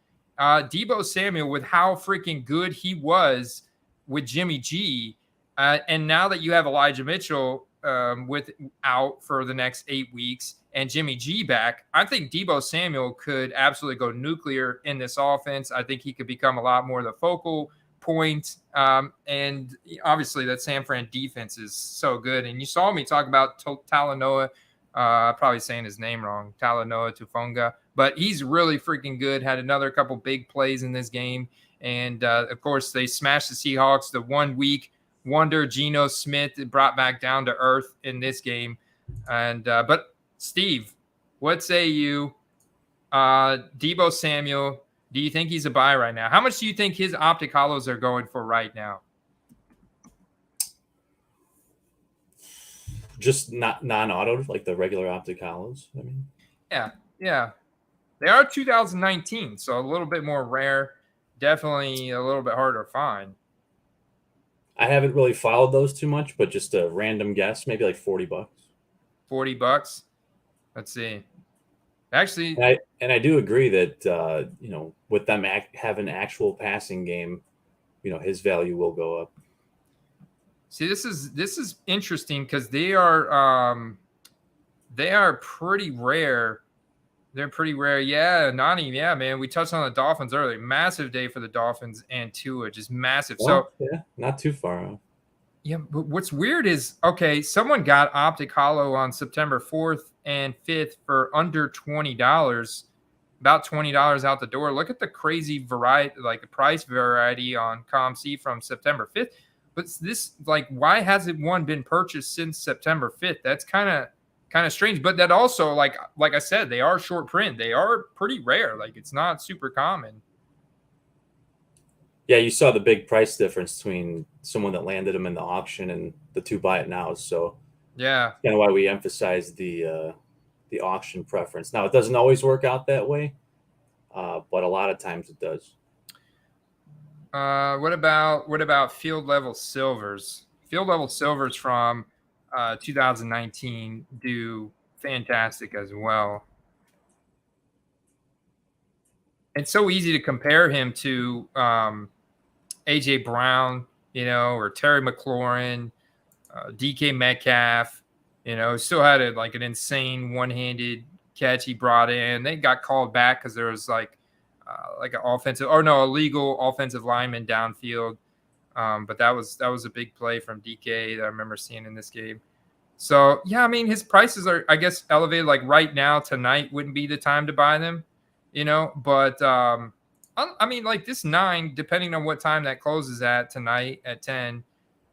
Deebo Samuel, with how freaking good he was with Jimmy G, and now that you have Elijah Mitchell out for the next 8 weeks and Jimmy G back, I think Deebo Samuel could absolutely go nuclear in this offense. I think he could become a lot more the focal point. And obviously that San Fran defense is so good. And you saw me talk about Talanoa, probably saying his name wrong, Talanoa Tufonga, but he's really freaking good. Had another couple big plays in this game. And of course they smashed the Seahawks. The 1 week wonder Geno Smith brought back down to earth in this game. And but Steve, what say you? Deebo Samuel, do you think he's a buy right now? How much do you think his optic hollows are going for right now? Just not non-auto, like the regular optic hollows. I mean, yeah. They are 2019, so a little bit more rare. Definitely a little bit harder to find. I haven't really followed those too much, but just a random guess, maybe like $40. $40. Let's see. Actually, and I do agree that with them having actual passing game, his value will go up. See, this is interesting because they are pretty rare. They're pretty rare. Yeah, Nani. Yeah, man. We touched on the Dolphins earlier. Massive day for the Dolphins and Tua, just massive. Well, yeah, not too far off. Yeah, but what's weird is, okay, someone got optic hollow on September 4th and 5th for under $20, about $20 out the door. Look at the crazy variety, like the price variety on ComC from September 5th. But this, like, why hasn't one been purchased since September 5th? That's kind of strange. But that also, like I said, they are short print. They are pretty rare. Like, it's not super common. Yeah, you saw the big price difference between someone that landed them in the auction and the two buy it nows. So yeah, kind of why we emphasize the auction preference. Now, it doesn't always work out that way, but a lot of times it does. What about field level silvers? Field level silvers from 2019 do fantastic as well. It's so easy to compare him to AJ Brown, or Terry McLaurin, DK Metcalf. Still had an insane one-handed catch he brought in. They got called back because there was an illegal offensive lineman downfield. But that was a big play from DK that I remember seeing in this game. So yeah, I mean, his prices are, I guess, elevated. Like right now, tonight wouldn't be the time to buy them, but I mean, like this 9, depending on what time that closes at tonight at 10,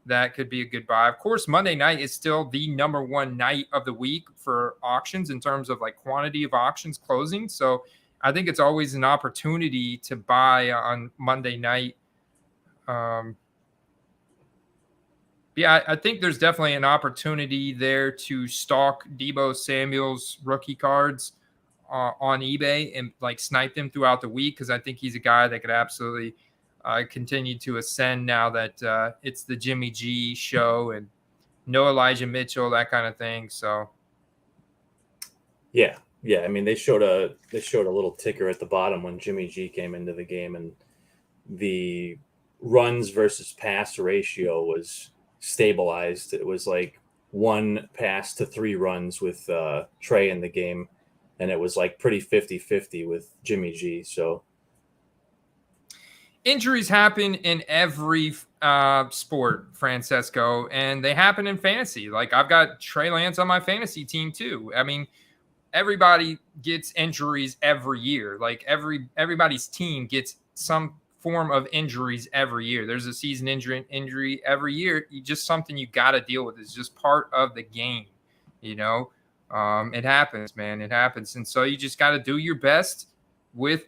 that could be a good buy. Of course, Monday night is still the number one night of the week for auctions in terms of like quantity of auctions closing. So I think it's always an opportunity to buy on Monday night. Yeah, I think there's definitely an opportunity there to stalk Deebo Samuel's rookie cards on eBay and like snipe them throughout the week, because I think he's a guy that could absolutely continue to ascend now that it's the Jimmy G show and no Elijah Mitchell, that kind of thing. So yeah. I mean, they showed a little ticker at the bottom when Jimmy G came into the game, and the runs versus pass ratio was stabilized. It was like 1 pass to 3 runs with Trey in the game, and it was like pretty 50-50 with Jimmy G. So injuries happen in every sport, Francesco, and they happen in fantasy. Like I've got Trey Lance on my fantasy team too. I mean, everybody gets injuries every year. Like everybody's team gets some form of injuries every year. There's a season injury every year. Just something you got to deal with. It's just part of the game. It happens, man. It happens. And so you just got to do your best with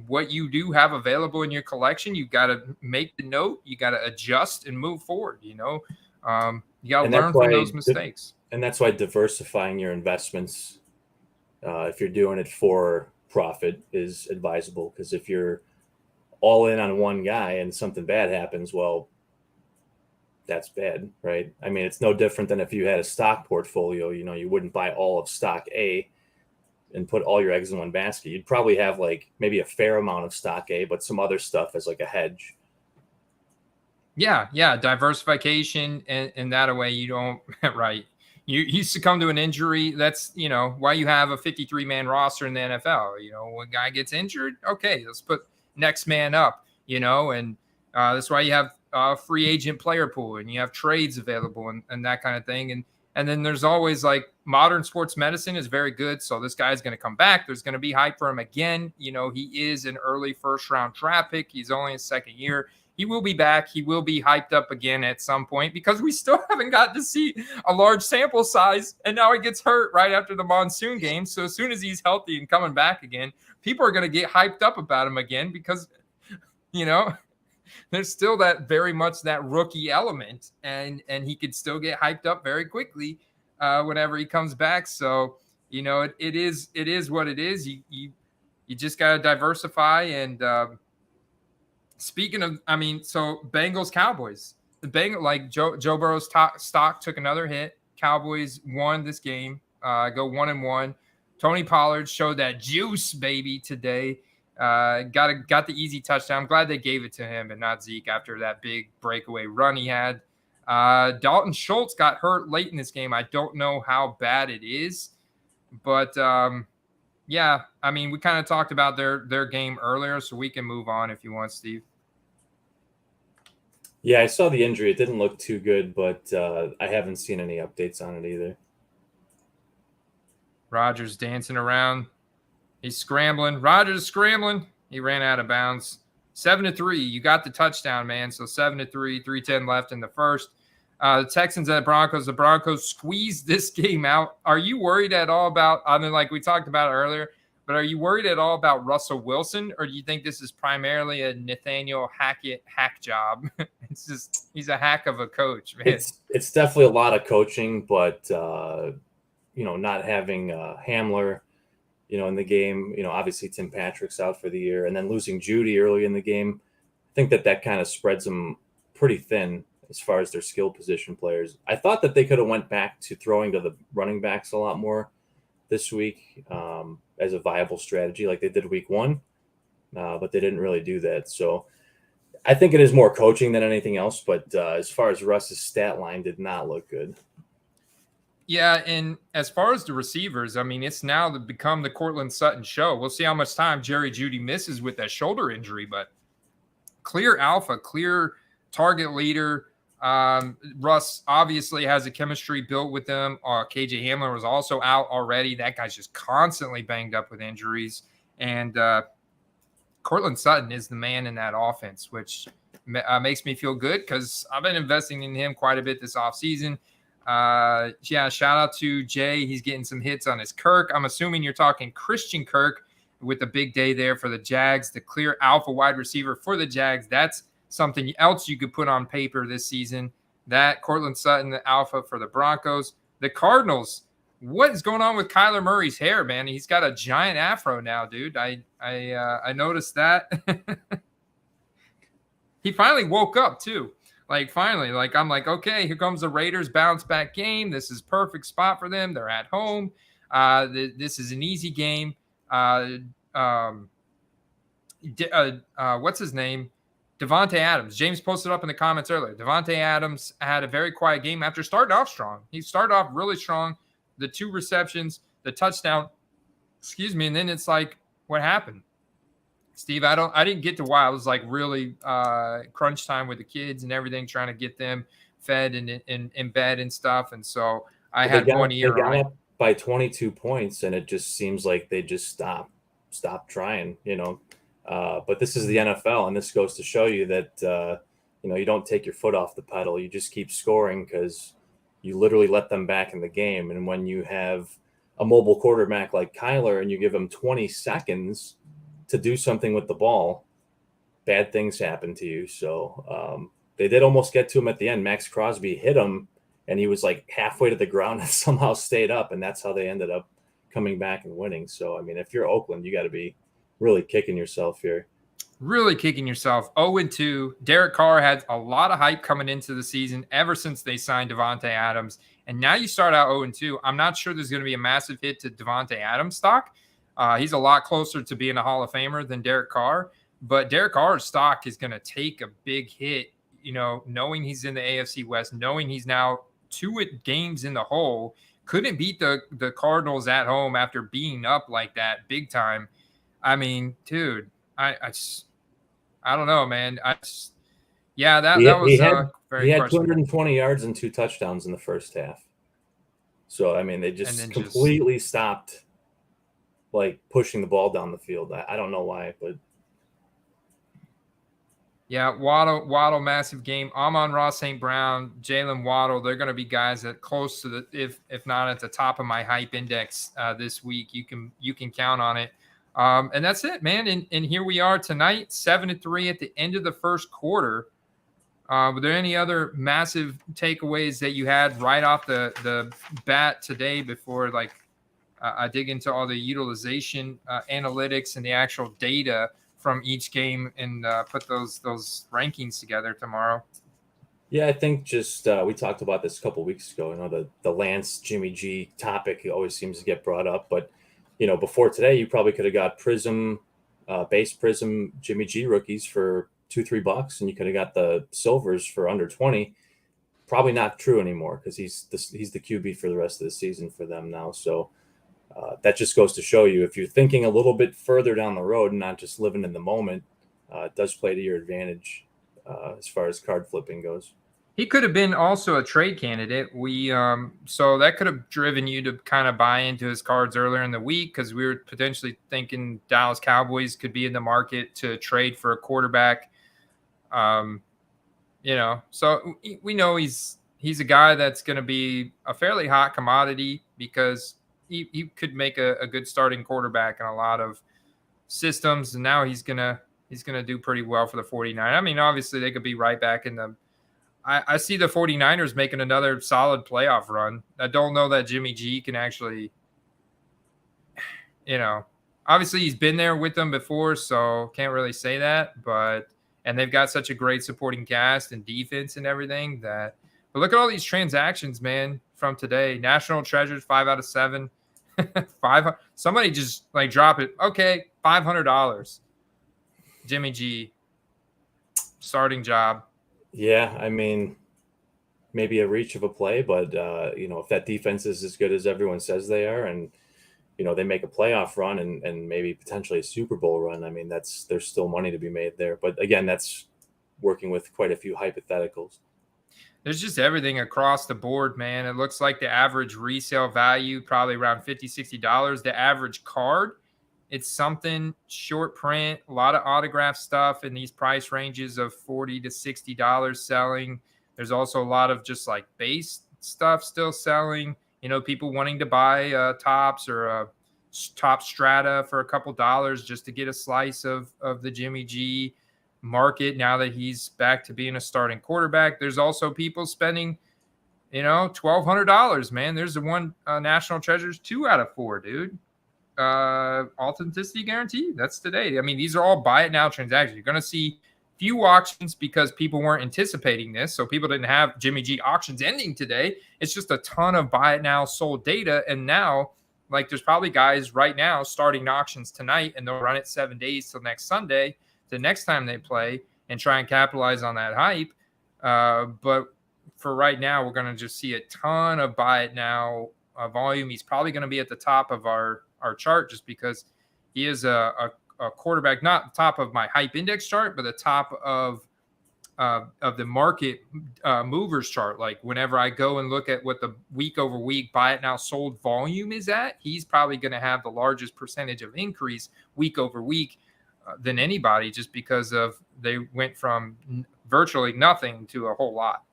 what you do have available in your collection. You got to make the note. You got to adjust and move forward. You got to learn from those mistakes. And that's why diversifying your investments, if you're doing it for profit, is advisable. Because if you're all in on one guy and something bad happens, well, that's bad, right? I mean, it's no different than if you had a stock portfolio. You wouldn't buy all of stock A and put all your eggs in one basket. You'd probably have like maybe a fair amount of stock A, but some other stuff as like a hedge. Yeah, diversification, and that way you don't right. You succumb to an injury. That's why you have a 53-man roster in the NFL. When a guy gets injured, okay, let's put next man up. And that's why you have a free agent player pool and you have trades available and that kind of thing. And then there's always like modern sports medicine is very good. So this guy's going to come back. There's going to be hype for him again. He is an early first-round draft pick. He's only his second year. He will be back. He will be hyped up again at some point because we still haven't gotten to see a large sample size. And now he gets hurt right after the monsoon game. So as soon as he's healthy and coming back again, people are going to get hyped up about him again because, there's still that very much that rookie element. And he could still get hyped up very quickly whenever he comes back. So, it is what it is. You just got to diversify. And, speaking of, so Bengals, Cowboys, like Joe Burrow's stock took another hit. Cowboys won this game, go 1-1. Tony Pollard showed that juice, baby, today. Got the easy touchdown. I'm glad they gave it to him and not Zeke after that big breakaway run he had. Dalton Schultz got hurt late in this game. I don't know how bad it is, but yeah, we kind of talked about their game earlier, so we can move on if you want, Steve. Yeah, I saw the injury. It didn't look too good, but I haven't seen any updates on it either. Rodgers dancing around. He's scrambling. Rodgers scrambling. He ran out of bounds. 7-3. You got the touchdown, man. So 7-3, 3:10 left in the first. The Texans at Broncos. The Broncos squeezed this game out. Are you worried at all about, like we talked about earlier, but are you worried at all about Russell Wilson, or do you think this is primarily a Nathaniel Hackett hack job? It's just, he's a hack of a coach, man. It's definitely a lot of coaching, but, not having Hamler, in the game, obviously Tim Patrick's out for the year, and then losing Judy early in the game. I think that kind of spreads them pretty thin as far as their skill position players. I thought that they could have went back to throwing to the running backs a lot more this week as a viable strategy like they did week one, but they didn't really do that. So I think it is more coaching than anything else, but as far as Russ's stat line did not look good. Yeah, and as far as the receivers, it's now become the Courtland Sutton show. We'll see how much time Jerry Jeudy misses with that shoulder injury, but clear alpha, clear target leader. Russ obviously has a chemistry built with them. KJ Hamler was also out already. That guy's just constantly banged up with injuries. And Courtland Sutton is the man in that offense, which makes me feel good because I've been investing in him quite a bit this offseason. Shout out to Jay. He's getting some hits on his Kirk. I'm assuming you're talking Christian Kirk with a big day there for the Jags, the clear alpha wide receiver for the Jags. That's something else you could put on paper this season. That Courtland Sutton, the alpha for the Broncos. The Cardinals, what is going on with Kyler Murray's hair, man? He's got a giant afro now, dude. I noticed that. He finally woke up too. I'm like, okay, here comes the Raiders bounce back game. This is perfect spot for them. They're at home. This is an easy game. What's his name? Devontae Adams. James posted up in the comments earlier. Devontae Adams had a very quiet game after starting off strong. He started off really strong. The 2 receptions, the touchdown, and then it's like, what happened? Steve, I didn't get to why. I was like really crunch time with the kids and everything, trying to get them fed and in bed and stuff. And so I had 1 ear on. They got up by 22 points, and it just seems like they just stopped trying, But this is the NFL, and this goes to show you that, you don't take your foot off the pedal. You just keep scoring because you literally let them back in the game. And when you have a mobile quarterback like Kyler and you give him 20 seconds to do something with the ball, bad things happen to you. So they did almost get to him at the end. Max Crosby hit him, and he was like halfway to the ground and somehow stayed up, and that's how they ended up coming back and winning. So, if you're Oakland, you got to be really kicking yourself here. really kicking yourself. 0-2. Derek Carr had a lot of hype coming into the season ever since they signed Devontae Adams. And now you start out 0-2. I'm not sure there's going to be a massive hit to Devontae Adams stock. He's a lot closer to being a Hall of Famer than Derek Carr. But Derek Carr's stock is going to take a big hit, knowing he's in the AFC West, knowing he's now 2 games in the hole. Couldn't beat the Cardinals at home after being up like that big time. I mean, dude, I don't know, man. That was he had very. He had 220 yards and 2 touchdowns in the first half. So I mean, they just completely stopped like pushing the ball down the field. I don't know why, but yeah, Waddle, massive game. Amon-Ra St. Brown, Jalen Waddle, they're going to be guys that close to the, if not at the top of my hype index this week. You can count on it. And that's it, man. And here we are tonight, 7-3 at the end of the first quarter. Were there any other massive takeaways that you had right off the bat today before I dig into all the utilization analytics and the actual data from each game and put those rankings together tomorrow? Yeah, I think just we talked about this a couple weeks ago. The Lance Jimmy G topic always seems to get brought up, but before today, you probably could have got base Prism Jimmy G rookies for $2-3, and you could have got the silvers for under 20. Probably not true anymore because he's the QB for the rest of the season for them now. So that just goes to show you, if you're thinking a little bit further down the road and not just living in the moment, it does play to your advantage as far as card flipping goes. He could have been also a trade candidate. So that could have driven you to kind of buy into his cards earlier in the week because we were potentially thinking Dallas Cowboys could be in the market to trade for a quarterback. So we know he's a guy that's going to be a fairly hot commodity because he could make a good starting quarterback in a lot of systems, and now he's gonna do pretty well for the 49ers. I mean, obviously they could be right back in the. I see the 49ers making another solid playoff run. I don't know that Jimmy G can actually, obviously he's been there with them before, so can't really say that. And they've got such a great supporting cast and defense and everything but look at all these transactions, man, from today. National Treasures, 5 out of 7. Somebody just drop it. Okay, $500. Jimmy G, starting job. Yeah, I mean, maybe a reach of a play, but if that defense is as good as everyone says they are, and they make a playoff run and maybe potentially a Super Bowl run, I mean, there's still money to be made there. But again, that's working with quite a few hypotheticals. There's just everything across the board, man. It looks like the average resale value probably around $50, $60. The average card, it's something short print, a lot of autograph stuff in these price ranges of $40 to $60 selling. There's also a lot of just base stuff still selling. People wanting to buy tops or a top strata for a couple dollars just to get a slice of the Jimmy G market now that he's back to being a starting quarterback. There's also people spending, $1,200, man. There's the one National Treasures 2 out of 4, dude. Authenticity guarantee. That's today. I mean, these are all buy it now transactions. You're going to see few auctions because people weren't anticipating this. So people didn't have Jimmy G auctions ending today. It's just a ton of buy it now sold data. And now, there's probably guys right now starting auctions tonight, and they'll run it 7 days till next Sunday, the next time they play, and try and capitalize on that hype. But for right now, we're going to just see a ton of buy it now volume. He's probably going to be at the top of our chart just because he is a quarterback, not top of my hype index chart, but the top of the market movers chart. Whenever I go and look at what the week over week buy it now sold volume is at, he's probably going to have the largest percentage of increase week over week than anybody, just because of they went from virtually nothing to a whole lot.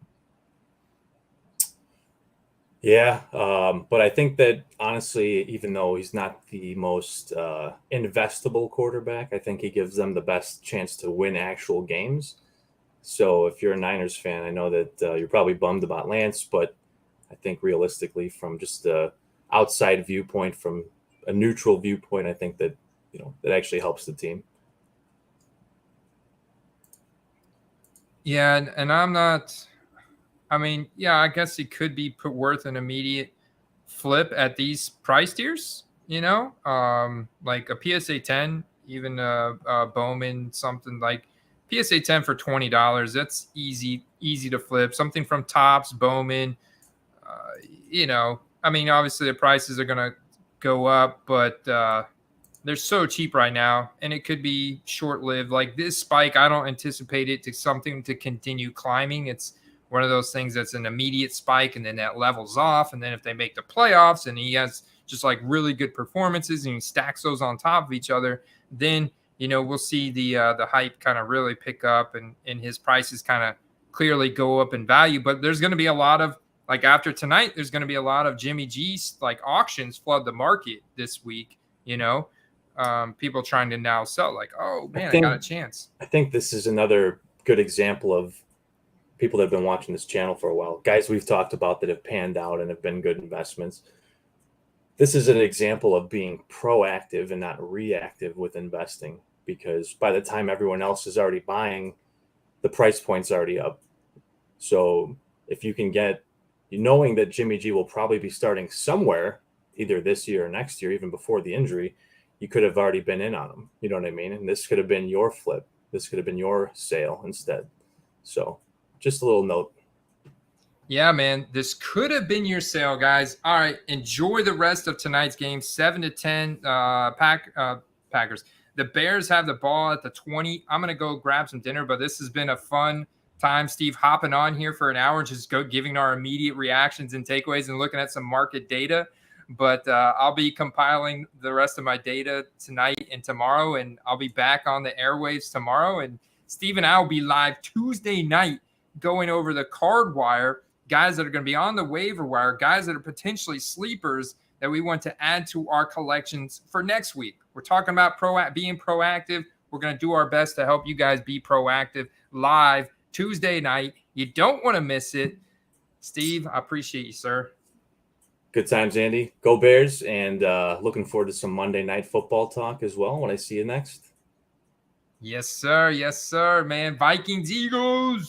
Yeah, but I think that honestly, even though he's not the most investable quarterback, I think he gives them the best chance to win actual games. So if you're a Niners fan, I know that you're probably bummed about Lance, but I think realistically, from just the outside viewpoint, from a neutral viewpoint, I think that that actually helps the team. Yeah, and I'm not. I mean, yeah, I guess it could be put worth an immediate flip at these price tiers. Like a PSA 10, even Bowman, something like PSA 10 for $20. That's easy to flip. Something from Topps, Bowman. I mean, obviously the prices are gonna go up, but they're so cheap right now, and it could be short-lived. Like this spike, I don't anticipate it to continue climbing. It's one of those things that's an immediate spike, and then that levels off. And then if they make the playoffs and he has just like really good performances and he stacks those on top of each other, then we'll see the hype kind of really pick up, and his prices kind of clearly go up in value. But there's going to be a lot of, like after tonight, there's going to be a lot of Jimmy G's like auctions flood the market this week. People trying to now sell, like, oh man, I got a chance. I think this is another good example of people that have been watching this channel for a while, guys we've talked about that have panned out and have been good investments. This is an example of being proactive and not reactive with investing, because by the time everyone else is already buying, the price point's already up. So if you can get, knowing that Jimmy G will probably be starting somewhere, either this year or next year, even before the injury, you could have already been in on him. You know what I mean? And this could have been your flip. This could have been your sale instead. So just a little note. Yeah, man, this could have been your sale, guys. All right, enjoy the rest of tonight's game. 7-10 Packers. The Bears have the ball at the 20. I'm going to go grab some dinner, but this has been a fun time, Steve, hopping on here for an hour, just giving our immediate reactions and takeaways and looking at some market data. But I'll be compiling the rest of my data tonight and tomorrow, and I'll be back on the airwaves tomorrow. And Steve and I will be live Tuesday night going over the card wire, guys that are going to be on the waiver wire, guys that are potentially sleepers that we want to add to our collections for next week. We're talking about being proactive. We're going to do our best to help you guys be proactive live Tuesday night. You don't want to miss it. Steve, I appreciate you, sir. Good times, Andy. Go Bears, and looking forward to some Monday Night Football talk as well when I see you next. Yes, sir. Yes, sir, man. Vikings, Eagles.